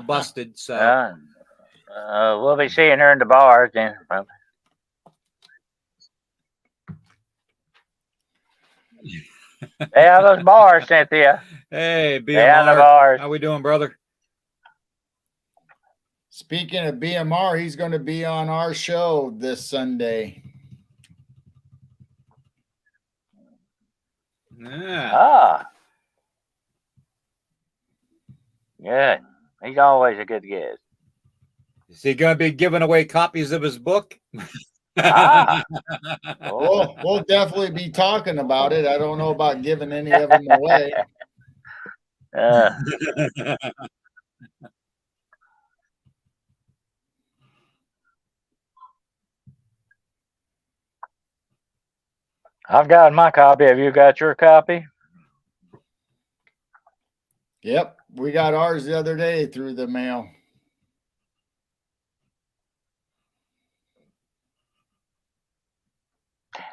busted. So we'll be seeing her in the bars then. Yeah, those bars, Cynthia. Hey, BMR. Yeah, the bars. How we doing, brother? Speaking of BMR, he's going to be on our show this Sunday. Yeah. Good. He's always a good guest. Is he going to be giving away copies of his book? We'll definitely be talking about it. I don't know about giving any of them away. I've got my copy. Have you got your copy? Yep. We got ours the other day through the mail.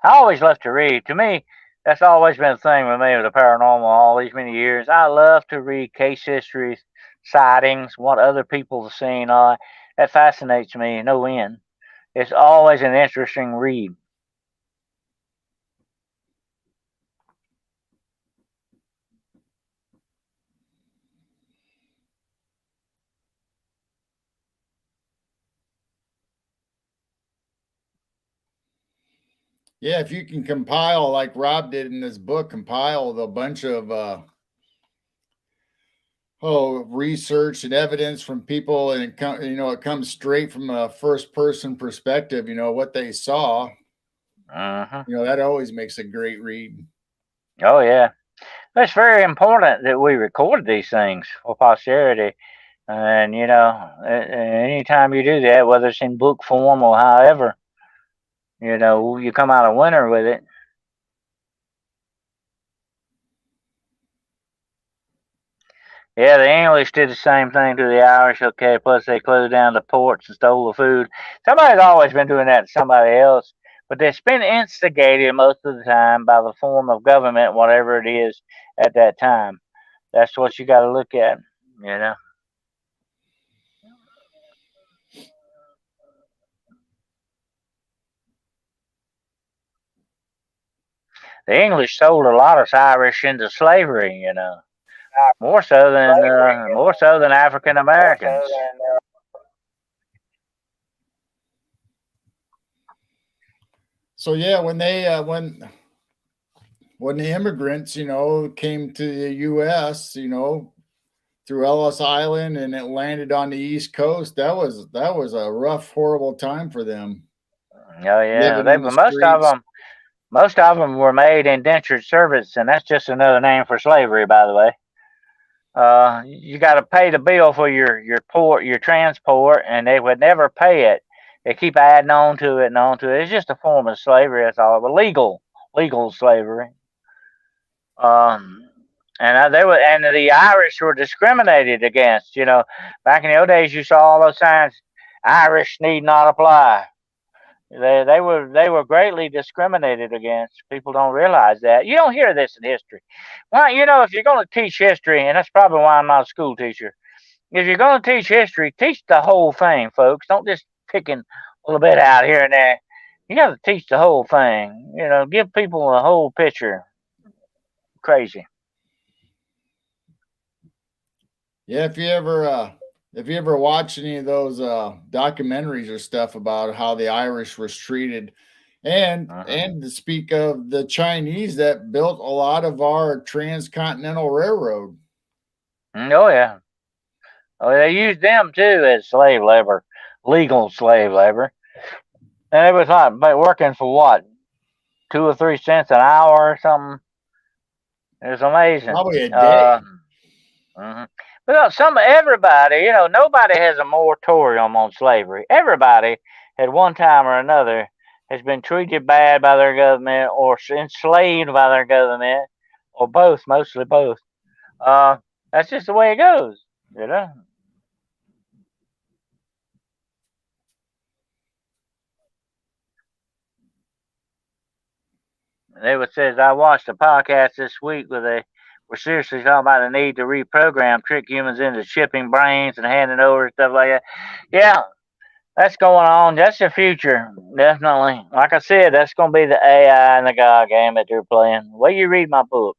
I always love to read. To me, that's always been a thing with me with the paranormal all these many years. I love to read case histories, sightings, what other people have seen. That fascinates me no end. It's always an interesting read. Yeah, if you can compile, like Rob did in his book, compile a bunch of research and evidence from people, and it comes straight from a first-person perspective. What they saw. That always makes a great read. Oh yeah, it's very important that we record these things for posterity. And anytime you do that, whether it's in book form or however, you come out a winner with it. Yeah, the English did the same thing to the Irish, okay, plus they closed down the ports and stole the food. Somebody's always been doing that to somebody else, but it's been instigated most of the time by the form of government, whatever it is at that time. That's what you got to look at, The English sold a lot of Irish into slavery, more so than African Americans. So yeah, when the immigrants, came to the U.S., through Ellis Island, and it landed on the East Coast, that was a rough, horrible time for them. Oh yeah, Most of them were made indentured servants, and that's just another name for slavery, by the way. You got to pay the bill for your transport, and they would never pay it. They keep adding on to it and on to it. It's just a form of slavery. That's all. But legal slavery. And the Irish were discriminated against. You know, back in the old days, you saw all those signs: Irish need not apply. They were greatly discriminated against. People don't realize that. You don't hear this in history. Well, you know, if you're going to teach history, and that's probably why I'm not a school teacher. If you're going to teach history, teach the whole thing, folks. Don't just picking a little bit out here and there. You got to teach the whole thing. You know, give people a whole picture. Crazy. Yeah, if you ever watch any of those documentaries or stuff about how the Irish was treated, and to speak of the Chinese that built a lot of our transcontinental railroad. Oh yeah. Oh, they used them too as slave labor, legal slave labor. And it was not working for what, 2 or 3 cents an hour or something. It was amazing. Probably a day. But everybody, you know, nobody has a moratorium on slavery. Everybody, at one time or another, has been treated bad by their government or enslaved by their government, or both, mostly both. That's just the way it goes, you know. Says I watched a podcast this week where they were seriously talking about the need to reprogram, trick humans into shipping brains and handing over stuff like that. Yeah, that's going on. That's the future, definitely. Like I said, that's going to be the AI and the God game that they're playing. Well, you read my book.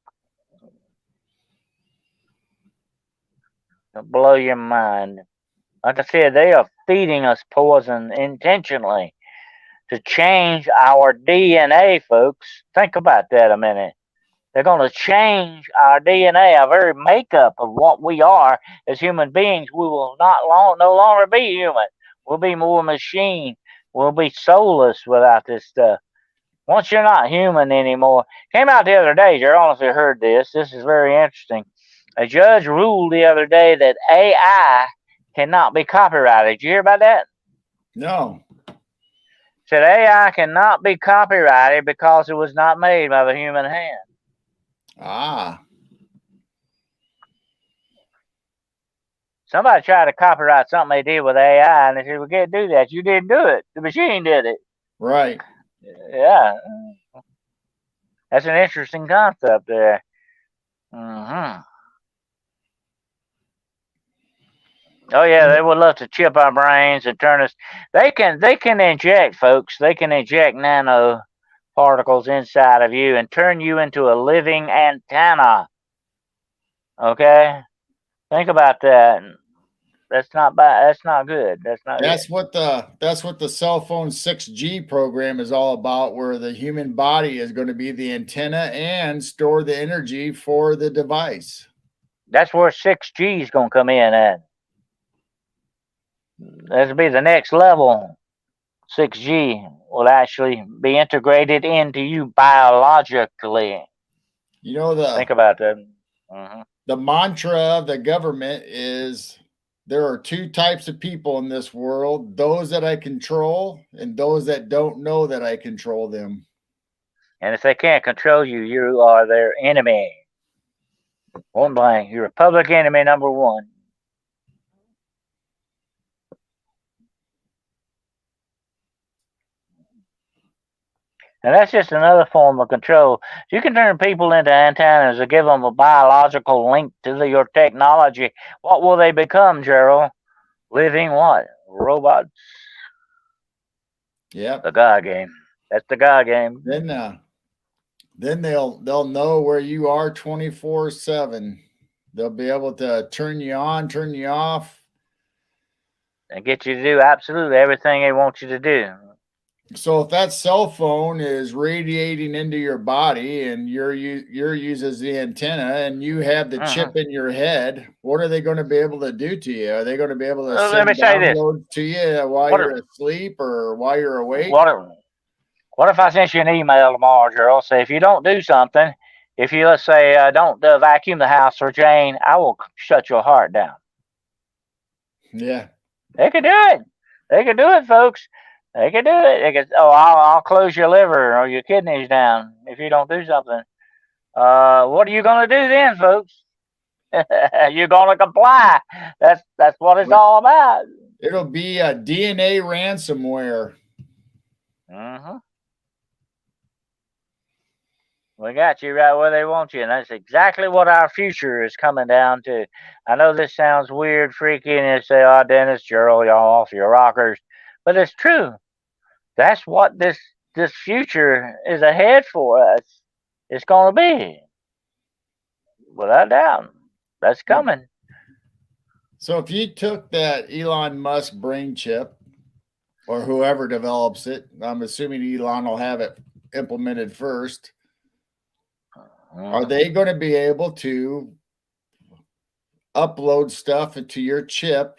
It'll blow your mind. Like I said, they are feeding us poison intentionally to change our DNA, folks. Think about that a minute. They're going to change our DNA, our very makeup of what we are as human beings. We will no longer be human. We'll be more machine. We'll be soulless without this stuff. Once you're not human anymore. Came out the other day, Geryl, I don't know if you heard this. This is very interesting. A judge ruled the other day that AI cannot be copyrighted. Did you hear about that? No. Said AI cannot be copyrighted because it was not made by the human hand. Ah. Somebody tried to copyright something they did with AI, and they said, we can't do that. You didn't do it. The machine did it. Right. Yeah. That's an interesting concept there. Oh yeah, they would love to chip our brains and turn us. They can inject, folks. They can inject nano particles inside of you and turn you into a living antenna. Okay, think about that. That's not bad. That's not good. That's what the cell phone 6G program is all about, where the human body is going to be the antenna and store the energy for the device. That's where 6G is going to come in at. That'll be the next level. 6G will actually be integrated into you biologically. You know, think about that. The mantra of the government is there are 2 types of people in this world: those that I control and those that don't know that I control them. And if they can't control you, you are their enemy. Point blank. You're a public enemy number 1. And that's just another form of control. You can turn people into antennas or give them a biological link to your technology. What will they become, Geryl? Living what? Robots? Yep. The God game. That's the God game. Then they'll know where you are 24/7. They'll be able to turn you on, turn you off, and get you to do absolutely everything they want you to do. So if that cell phone is radiating into your body and you're used as the antenna and you have the chip in your head, what are they going to be able to do to you? Are they going to be able to send downloads to you while you're asleep or while you're awake? What if I sent you an email tomorrow, Geryl? Say if you don't do something, if you, let's say, don't vacuum the house for Jane, I will shut your heart down. Yeah. They could do it. They could do it, folks. They could do it. They could, I'll close your liver or your kidneys down if you don't do something. What are you going to do then, folks? You're going to comply. That's what it's all about. It'll be a DNA ransomware. Mm-hmm. We got you right where they want you, and that's exactly what our future is coming down to. I know this sounds weird, freaky, and you say, "Oh, Dennis, Geryl, y'all off your rockers," but it's true. That's what this future is ahead for us. It's going to be, without doubt. That's coming. So if you took that Elon Musk brain chip, or whoever develops it, I'm assuming Elon will have it implemented first. Are they going to be able to upload stuff into your chip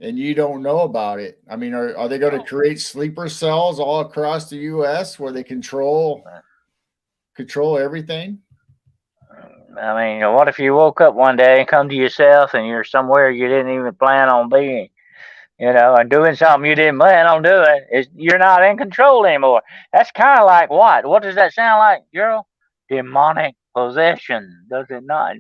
and you don't know about it? I mean, are they going to create sleeper cells all across the U.S. where they control everything? I mean, what if you woke up one day and come to yourself and you're somewhere you didn't even plan on being, and doing something you didn't plan on doing? You're not in control anymore. That's kind of like what? What does that sound like, Geryl? Demonic possession, does it not?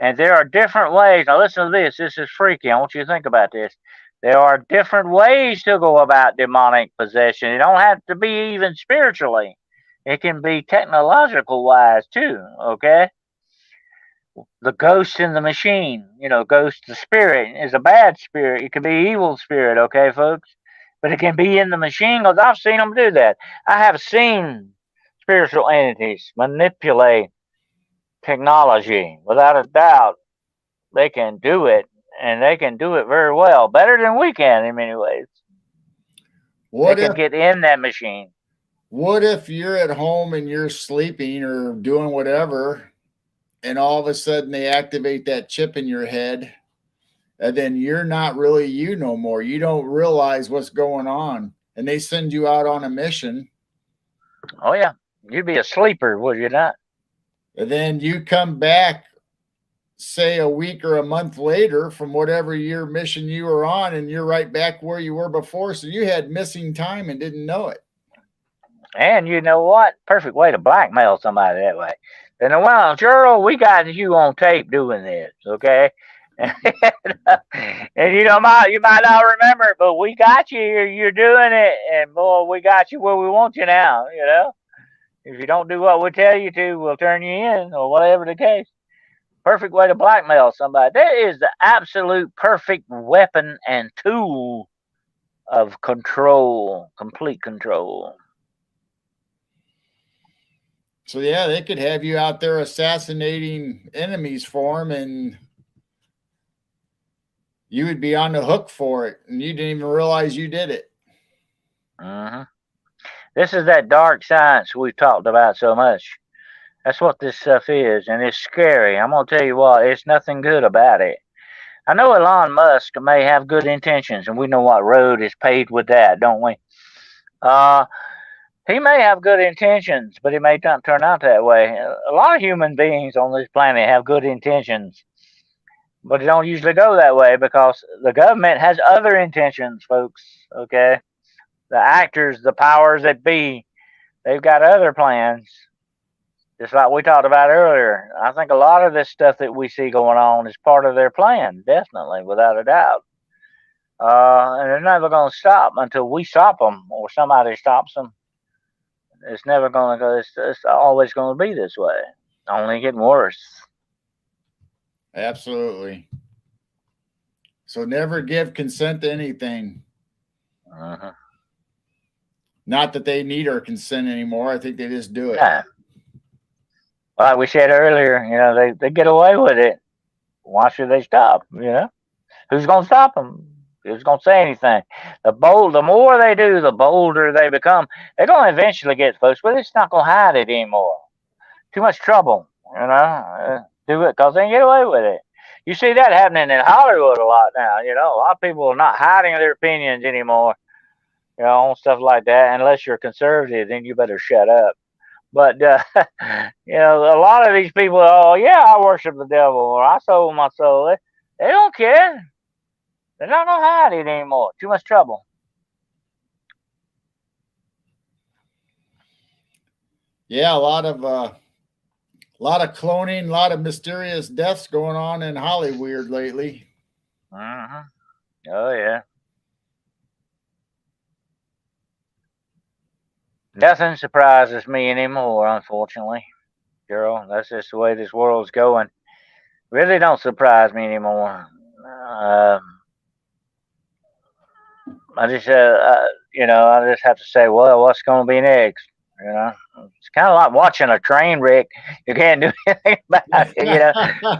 And there are different ways. Now listen to this. This is freaky. I want you to think about this. There are different ways to go about demonic possession. It don't have to be even spiritually. It can be technological wise too, okay? The ghost in the machine, ghost, the spirit, is a bad spirit. It can be evil spirit, okay, folks? But it can be in the machine, because I've seen them do that. I have seen spiritual entities manipulate technology. Without a doubt, they can do it, and they can do it very well, better than we can in many ways. They can get in that machine. What if you're at home and you're sleeping or doing whatever, and all of a sudden they activate that chip in your head, and then you're not really you no more? You don't realize what's going on, and they send you out on a mission. Oh, yeah. You'd be a sleeper, would you not? And then you come back, say a week or a month later from whatever your mission you were on, and you're right back where you were before. So you had missing time and didn't know it. And you know what? Perfect way to blackmail somebody that way. Then, well, Geryl, we got you on tape doing this, okay? And you might not remember, but we got you. You're doing it, and boy, we got you where we want you now. If you don't do what we tell you to, we'll turn you in, or whatever the case. Perfect way to blackmail somebody. That is the absolute perfect weapon and tool of control, complete control. So, yeah, they could have you out there assassinating enemies for them, and you would be on the hook for it, and you didn't even realize you did it. Mm-hmm. This is that dark science we've talked about so much. That's what this stuff is, and it's scary. I'm going to tell you what, it's nothing good about it. I know Elon Musk may have good intentions, and we know what road is paved with that, don't we? He may have good intentions, but it may not turn out that way. A lot of human beings on this planet have good intentions, but it don't usually go that way because the government has other intentions, folks, okay? The actors, the powers that be, they've got other plans. Just like we talked about earlier. I think a lot of this stuff that we see going on is part of their plan, definitely, without a doubt. And they're never going to stop until we stop them or somebody stops them. It's never going to go. It's always going to be this way. Only getting worse. Absolutely. So never give consent to anything. Uh-huh. Not that they need our consent anymore. I think they just do it. Yeah. Like we said earlier, they get away with it. Why should they stop? Who's going to stop them? Who's going to say anything? The more they do, the bolder they become. They're going to eventually get folks, but it's not going to hide it anymore. Too much trouble, do it because they can get away with it. You see that happening in Hollywood a lot now. A lot of people are not hiding their opinions anymore. you know, on stuff like that. Unless you're conservative, then you better shut up. But you know, a lot of these people, oh yeah, I worship the devil or I sold my soul. They don't care. They're not gonna hide it anymore. Too much trouble. Yeah, a lot of cloning, a lot of mysterious deaths going on in Hollywood lately. Mm-hmm. Oh yeah. Nothing surprises me anymore, unfortunately, girl. That's just the way this world's going. Really don't surprise me anymore. I just, you know, I just have to say, well, what's going to be next? You know, it's kind of like watching a train wreck. You can't do anything about it. You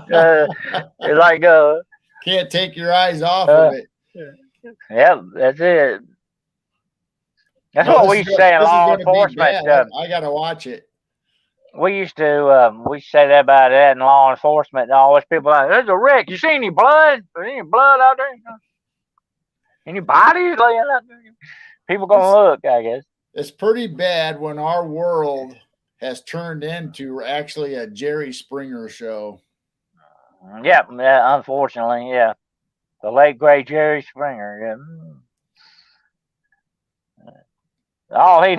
know, it's like, can't take your eyes off of it. Yeah, that's it. That's what we used to say in law enforcement stuff. I got to watch it. We used to say that about that in law enforcement. And always people like, there's a wreck. You see any blood? Any blood out there? Any bodies laying out there? People gonna look, I guess. It's pretty bad when our world has turned into actually a Jerry Springer show. Yeah, unfortunately, yeah. The late great Jerry Springer, yeah. All he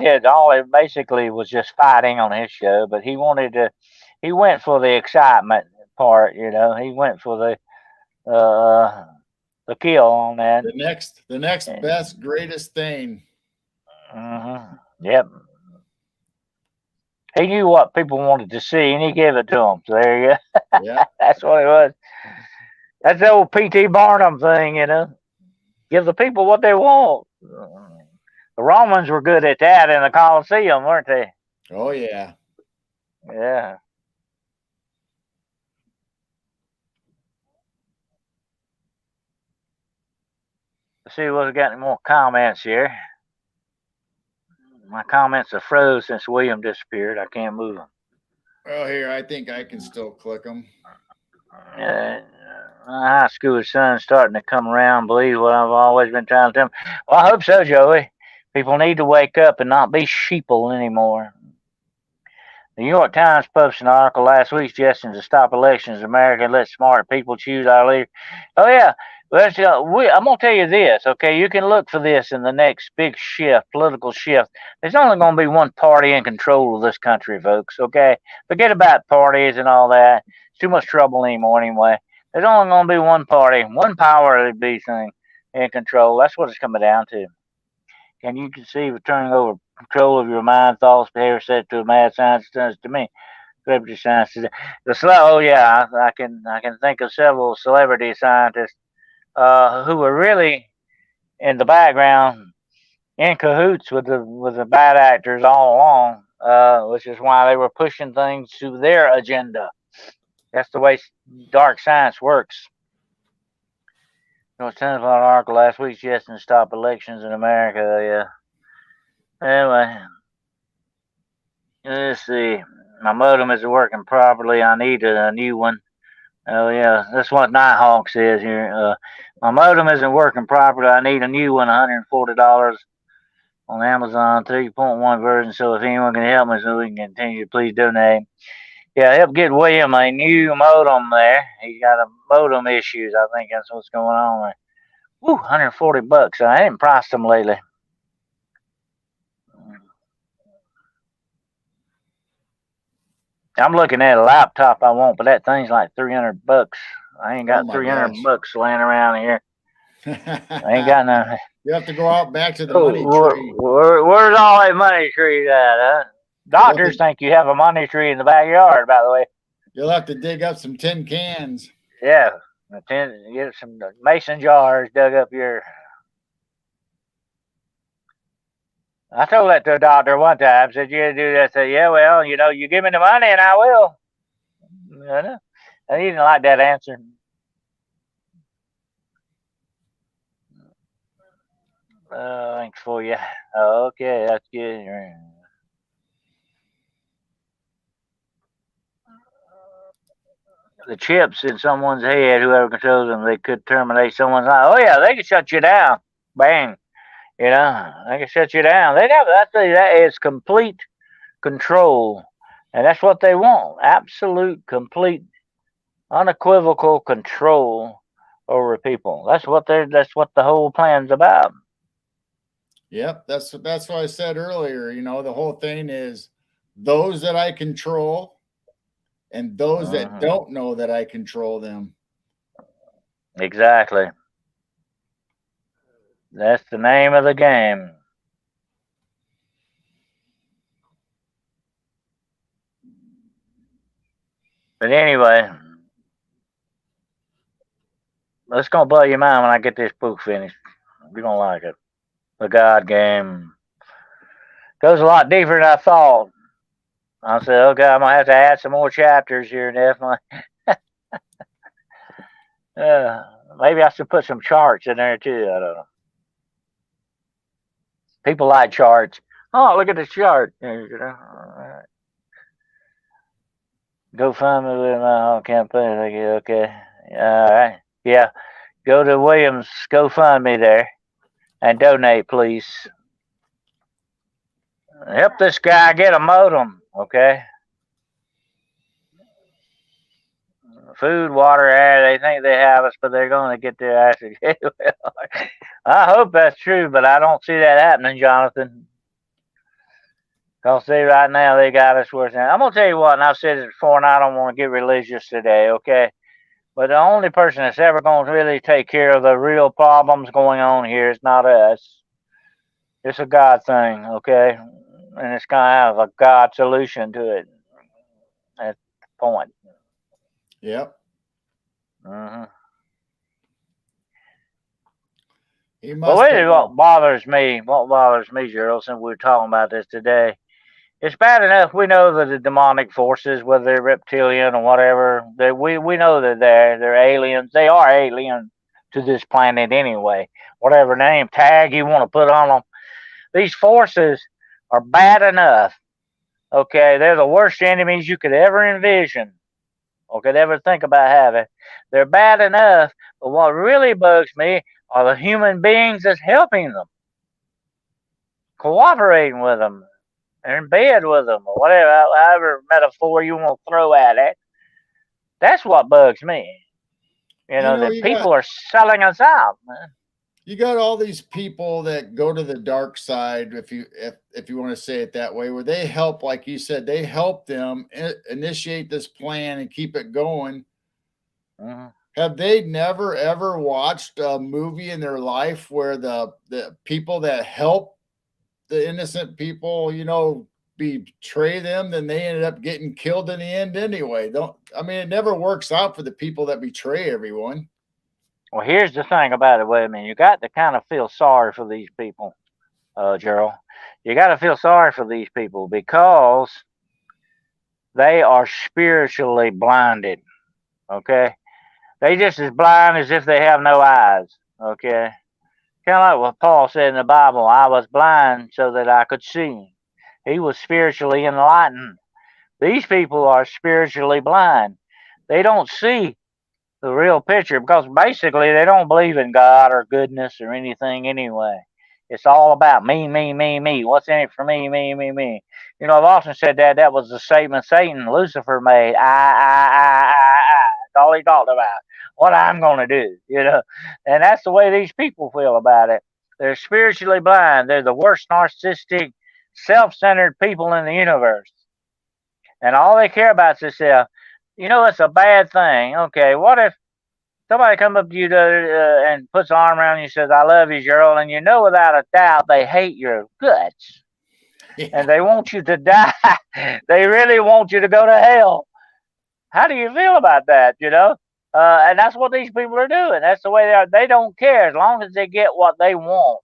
basically was just fighting on his show, but he went for the excitement part, you know. He went for the kill on that. The next best, greatest thing. Mm-hmm. Yep. He knew what people wanted to see, and he gave it to them. So there you go. Yeah. That's what it was. That's the old P.T. Barnum thing, you know. Give the people what they want. The Romans were good at that in the Colosseum, weren't they? Oh, yeah. Yeah. Let's see if we got any more comments here. My comments are froze since William disappeared. I can't move them. Well, here, I think I can still click them. My high school son's starting to come around, believe what I've always been trying to tell him. Well, I hope so, Joey. People need to wake up and not be sheeple anymore. The New York Times published an article last week suggesting to stop elections in America and let smart people choose our leader. Oh, yeah. I'm going to tell you this, okay? You can look for this in the next big shift, political shift. There's only going to be one party in control of this country, folks, okay? Forget about parties and all that. It's too much trouble anymore anyway. There's only going to be one party, one power to be thing in control. That's what it's coming down to. Can you conceive of turning over control of your mind, thoughts, behavior, set to a mad scientist? To me, celebrity scientists. Oh yeah, I can think of several celebrity scientists who were really in the background, in cahoots with the bad actors all along, which is why they were pushing things to their agenda. That's the way dark science works. There was an article last week suggesting to stop elections in America. Yeah. Anyway, let's see. My modem isn't working properly. I need a new one. Oh yeah, that's what Nighthawk says here. My modem isn't working properly. I need a new one. $140 on Amazon 3.1 version. So if anyone can help me, so we can continue, please donate. Yeah, help get William a new modem there. He's got a modem issues. I think that's what's going on there. Woo, $140. I haven't priced them lately. I'm looking at a laptop I want, but that thing's like $300. I ain't got $300 laying around here. I ain't got none. You have to go out back to the money tree. Where's all that money tree at, huh? Doctors think you have a money tree in the backyard, by the way. You'll have to dig up some tin cans. Yeah. Get some mason jars dug up here. I told that to a doctor one time. Said, you do that. I said, yeah, well, you know, you give me the money and I will. And he didn't like that answer. Thanks for you. Okay, that's good. The chips in someone's head, whoever controls them, they could terminate someone's life. Oh, yeah, they could shut you down. Bang. You know, they can shut you down. That is complete control, and that's what they want. Absolute, complete, unequivocal control over people. That's what the whole plan's about. Yep, that's what I said earlier. You know, the whole thing is those that I control and those that don't know that I control them. Exactly. That's the name of the game. But anyway, it's gonna blow your mind when I get this book finished. You're gonna like it. The God Game goes a lot deeper than I thought. I said, okay, I'm gonna have to add some more chapters here, definitely. Maybe I should put some charts in there too. I don't know. People like charts. Oh, look at the chart. All right. Go find me with my campaign. Okay. All right. Yeah. Go to Williams. Go find me there and donate, please. Help this guy get a modem. Okay. Food, water, air. They think they have us, but they're going to get their asses. I hope that's true, but I don't see that happening, Jonathan. Because see, right now they got us worse. I'm going to tell you what, and I've said it before, and I don't want to get religious today, okay? But the only person that's ever going to really take care of the real problems going on here is not us. It's a God thing, okay? And it's kind of a God solution to it. That's the point. Yep. But really what bothers me, Geryl, since we're talking about this today, it's bad enough we know that the demonic forces, whether they're reptilian or whatever, we know that they're aliens. They are alien to this planet anyway. Whatever name tag you want to put on them, these forces are bad enough. Okay, they're the worst enemies you could ever envision or could ever think about having. They're bad enough, but what really bugs me are the human beings that's helping them, cooperating with them, in bed with them, or whatever, however metaphor you want to throw at it. That's what bugs me. You know that people are selling us out, man. You got all these people that go to the dark side, if you want to say it that way, where they help, like you said, they help them initiate this plan and keep it going. Have they never ever watched a movie in their life where the people that help the innocent people, you know, betray them, then they ended up getting killed in the end anyway? It never works out for the people that betray everyone. Well, here's the thing about it. Wait a minute. You got to kind of feel sorry for these people, Geryl. You got to feel sorry for these people because they are spiritually blinded. Okay, they just as blind as if they have no eyes. Okay, kind of like what Paul said in the Bible. I was blind so that I could see. He was spiritually enlightened. These people are spiritually blind. They don't see the real picture because basically they don't believe in God or goodness or anything anyway. It's all about me, me, me, me. What's in it for me, me, me, me? You know, I've often said that was the statement Satan, Lucifer made. I. That's all he talked about. What I'm going to do, you know. And that's the way these people feel about it. They're spiritually blind. They're the worst narcissistic, self-centered people in the universe. And all they care about is themselves. You know, it's a bad thing. Okay, what if somebody come up to you and puts an arm around you and says, I love you, Geryl, and you know without a doubt they hate your guts. Yeah. And they want you to die. They really want you to go to hell. How do you feel about that, you know? And that's what these people are doing. That's the way they are. They don't care as long as they get what they want.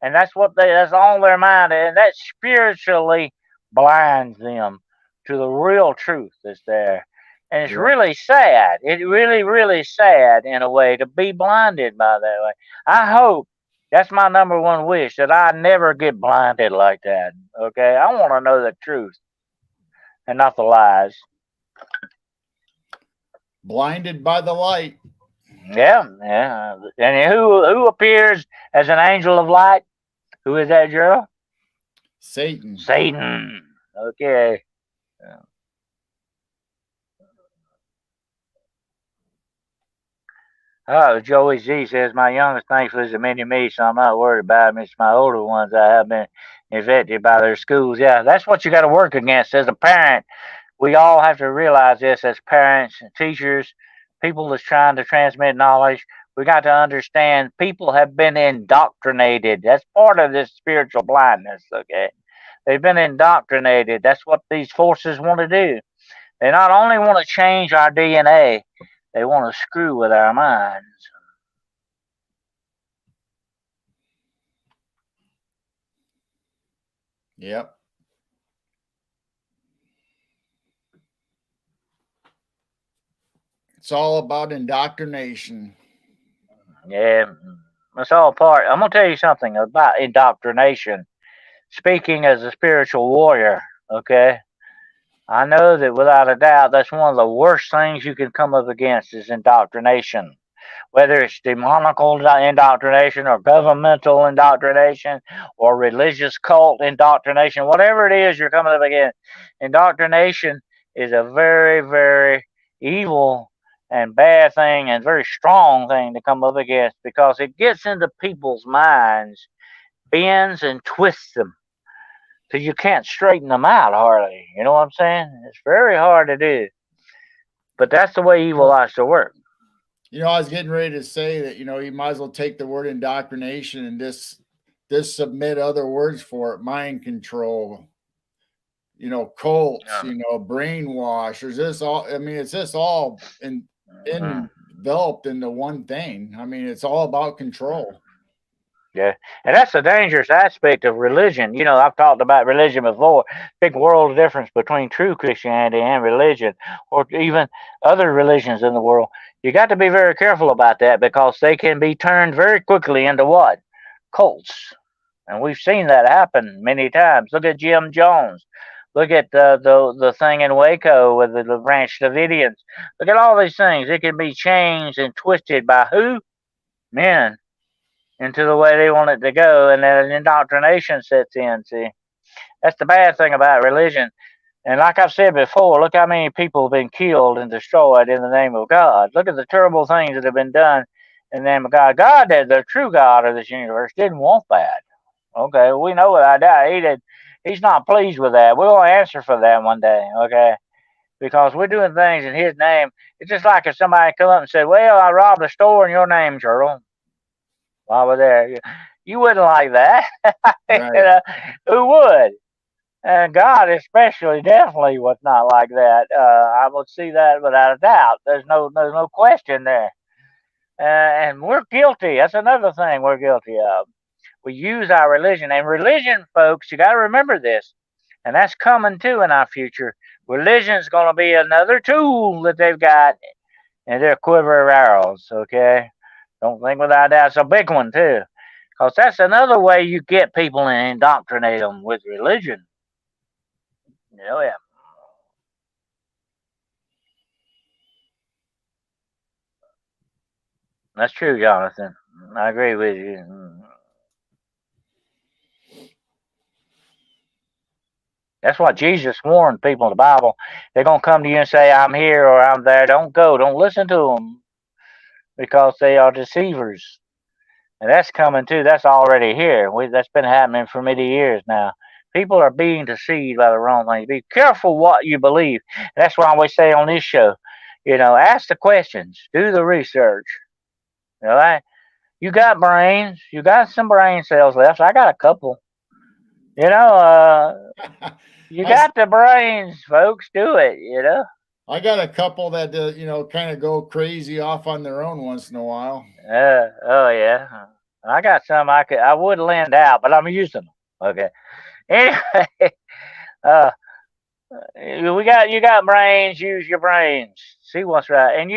And that's all their mind. And that spiritually blinds them to the real truth that's there. And it's really sad. It really, really sad in a way to be blinded by that way. I hope that's my number one wish, that I never get blinded like that. Okay, I want to know the truth and not the lies. Blinded by the light. Yeah. And who appears as an angel of light? Who is that, Geryl? Satan. Satan. Okay. Oh, Joey Z says, my youngest thankfully is a mini me, so I'm not worried about them. It's my older ones that have been infected by their schools. Yeah, that's what you got to work against as a parent. We all have to realize this as parents, teachers, people that's trying to transmit knowledge. We got to understand people have been indoctrinated. That's part of this spiritual blindness, okay? They've been indoctrinated. That's what these forces want to do. They not only want to change our DNA, they want to screw with our minds. Yep. It's all about indoctrination. Yeah, it's all part. I'm going to tell you something about indoctrination. Speaking as a spiritual warrior, okay? I know that without a doubt, that's one of the worst things you can come up against is indoctrination. Whether it's demonical indoctrination or governmental indoctrination or religious cult indoctrination, whatever it is you're coming up against, indoctrination is a very, very evil and bad thing and very strong thing to come up against because it gets into people's minds, bends and twists them. So you can't straighten them out hardly. You know what I'm saying? It's very hard to do. But that's the way evil likes to work. I was getting ready to say that, you might as well take the word indoctrination and just submit other words for it. Mind control, cults, brainwash. There's this all, it's just all enveloped into one thing. It's all about control. Yeah, and that's the dangerous aspect of religion. I've talked about religion before. Big world difference between true Christianity and religion, or even other religions in the world. You got to be very careful about that because they can be turned very quickly into what? Cults. And we've seen that happen many times. Look at Jim Jones. Look at the thing in Waco with the Ranch Davidians. Look at all these things. It can be changed and twisted by who? Men. Into the way they want it to go, and then indoctrination sets in. See, that's the bad thing about religion. And like I've said before, look how many people have been killed and destroyed in the name of God. Look at the terrible things that have been done in the name of God. God, the true God of this universe, didn't want that. Okay, we know without doubt He did. He's not pleased with that. We'll answer for that one day. Okay, because we're doing things in His name. It's just like if somebody come up and said, "Well, I robbed a store in your name, Geryl." While we're there, you wouldn't like that. Right. Who would? And God especially definitely was not like that. I would see that without a doubt. There's no question there. And we're guilty. That's another thing we're guilty of. We use our religion. And religion, folks, you got to remember this. And that's coming too in our future. Religion's going to be another tool that they've got in their quiver of arrows, okay? Don't think without that. It's a big one, too. Because that's another way you get people and indoctrinate them with religion. Yeah. That's true, Jonathan. I agree with you. That's what Jesus warned people in the Bible. They're going to come to you and say, I'm here or I'm there. Don't go. Don't listen to them because they are deceivers. And that's coming too. That's already here. That's been happening for many years now. People are being deceived by the wrong things. Be careful what you believe. That's why I always say on this show, ask the questions, do the research. You got brains. You got some brain cells left. I got a couple. You got the brains, folks. Do it. I got a couple that kind of go crazy off on their own once in a while. Oh yeah. I got some I would lend out, but I'm using them. Okay. Anyway, you got brains. Use your brains. See what's right. And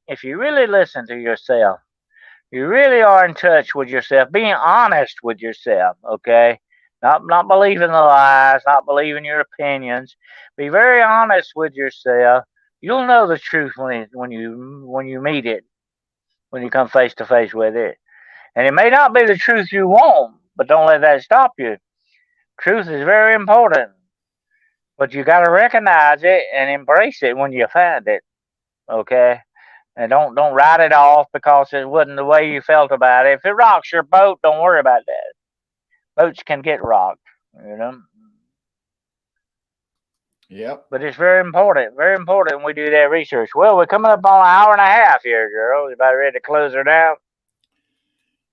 if you really listen to yourself, you really are in touch with yourself, being honest with yourself. Okay. Not believing the lies, not believing your opinions. Be very honest with yourself. You'll know the truth when you meet it, when you come face to face with it. And it may not be the truth you want, but don't let that stop you. Truth is very important, but you got to recognize it and embrace it when you find it. Okay, and don't write it off because it wasn't the way you felt about it. If it rocks your boat, don't worry about that. Boats can get rocked, you know. Yep. But it's very important we do that research. Well, we're coming up on an hour and a half here, Geryl. You about ready to close her down?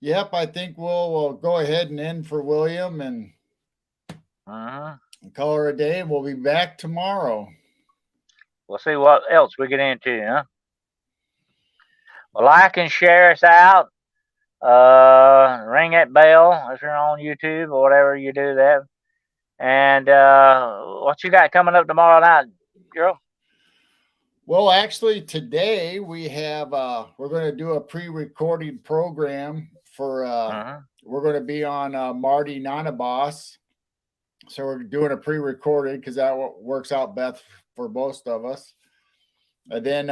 Yep, I think we'll go ahead and end for William and call her a day. We'll be back tomorrow. We'll see what else we get into, huh? Well, like and share us out. Ring that bell if you're on YouTube or whatever you do that. And what you got coming up tomorrow night, Geryl? Well, actually, today we have we're going to do a pre-recorded program for we're going to be on Marty Nanabos. So we're doing a pre-recorded because that works out best for most of us. And then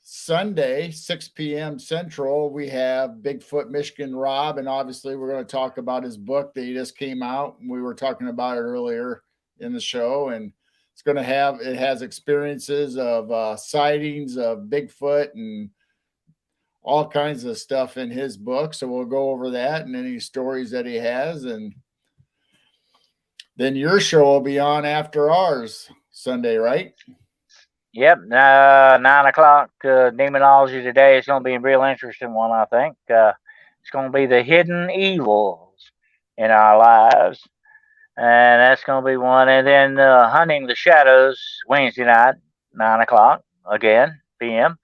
Sunday, 6 p.m. Central, we have Bigfoot Michigan Rob, and obviously we're going to talk about his book that he just came out. We were talking about it earlier in the show, and it has experiences of sightings of Bigfoot and all kinds of stuff in his book. So we'll go over that and any stories that he has, and then your show will be on after ours Sunday, right? Yep, 9 o'clock Demonology today. It's going to be a real interesting one, I think. It's going to be the hidden evils in our lives. And that's going to be one. And then Hunting the Shadows, Wednesday night, 9 o'clock, again, p.m.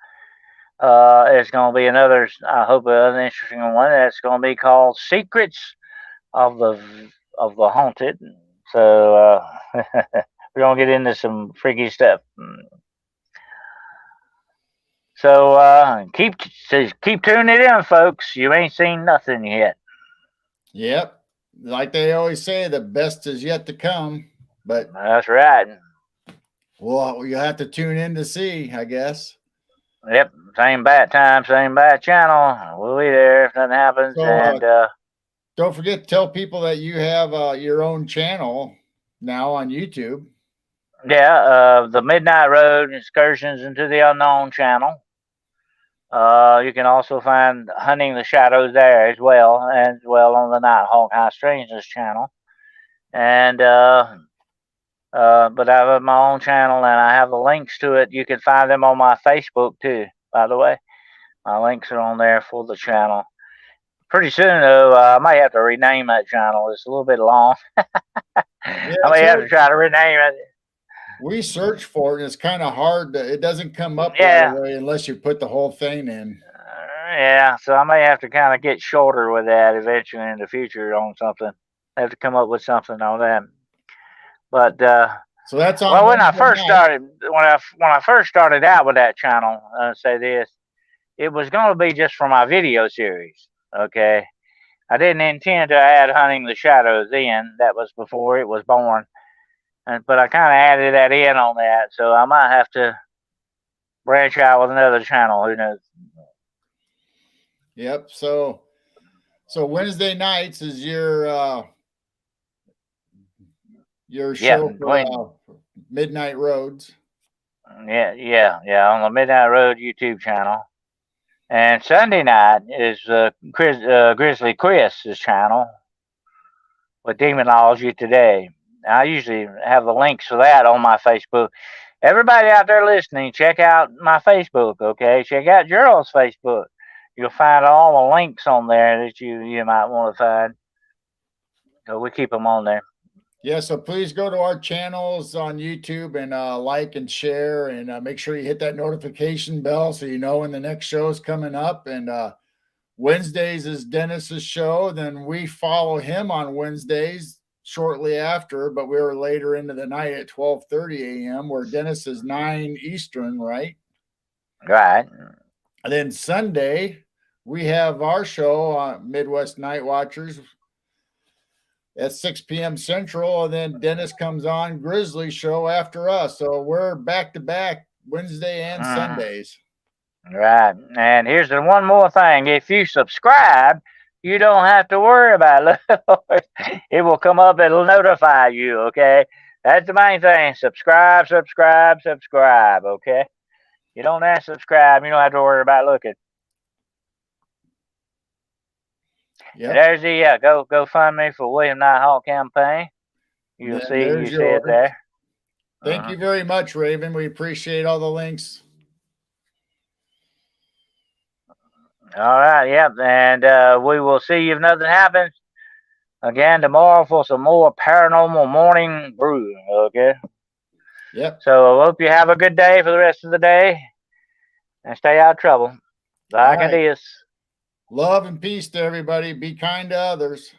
It's going to be another, I hope, an interesting one. That's going to be called Secrets of the Haunted. So we're going to get into some freaky stuff. So keep tuning in, folks. You ain't seen nothing yet. Yep. Like they always say, the best is yet to come. But that's right. Well, you'll have to tune in to see, I guess. Yep. Same bat time, same bat channel. We'll be there if nothing happens. So, and don't forget to tell people that you have your own channel now on YouTube. Yeah, the Midnight Road Excursions into the Unknown channel. You can also find Hunting the Shadows there as well on the Nighthawk High Strangeness channel. And but I have my own channel and I have the links to it. You can find them on my Facebook too, by the way. My links are on there for the channel. Pretty soon though, I might have to rename that channel. It's a little bit long. Yeah, I may have to try to rename it. We search for it, and it's kind of hard. It doesn't come up right away unless you put the whole thing in. Yeah, so I may have to kind of get shorter with that eventually in the future on something. I have to come up with something on that. But so that's on. Well, when I first started out with that channel, say this, it was going to be just for my video series. Okay, I didn't intend to add Hunting the Shadows in. That was before it was born. But I kind of added that in on that, so I might have to branch out with another channel. Who knows? Yep. So Wednesday nights is your show for Midnight Roads. Yeah, on the Midnight Road YouTube channel. And Sunday night is Grizzly Chris's channel with Demonology Today. I usually have the links for that on my Facebook. Everybody out there listening, check out my Facebook, okay? Check out Geryl's Facebook. You'll find all the links on there that you might want to find. So we keep them on there. Yeah, so please go to our channels on YouTube and like and share, and make sure you hit that notification bell so you know when the next show is coming up. And Wednesdays is Dennis's show. Then we follow him on Wednesdays shortly after, but we were later into the night at 12:30 a.m. where Dennis is 9 Eastern, right? Right. And then Sunday, we have our show on Midwest Night Watchers at 6 p.m. Central, and then Dennis comes on Grizzly show after us. So we're back to back Wednesday and Sundays. Right. And here's the one more thing. If you subscribe you don't have to worry about it. It will come up. It'll notify you. Okay. That's the main thing. Subscribe, subscribe, subscribe. Okay. You don't have to subscribe. You don't have to worry about looking. Yeah. There's the go fund me for William Nighthawk campaign. You'll see. You see it there. Thank you very much, Raven. We appreciate all the links. All right. Yep. And we will see you if nothing happens again tomorrow for some more paranormal morning brew. Okay. Yep. So I hope you have a good day for the rest of the day and stay out of trouble. Like it is. Love and peace to everybody. Be kind to others.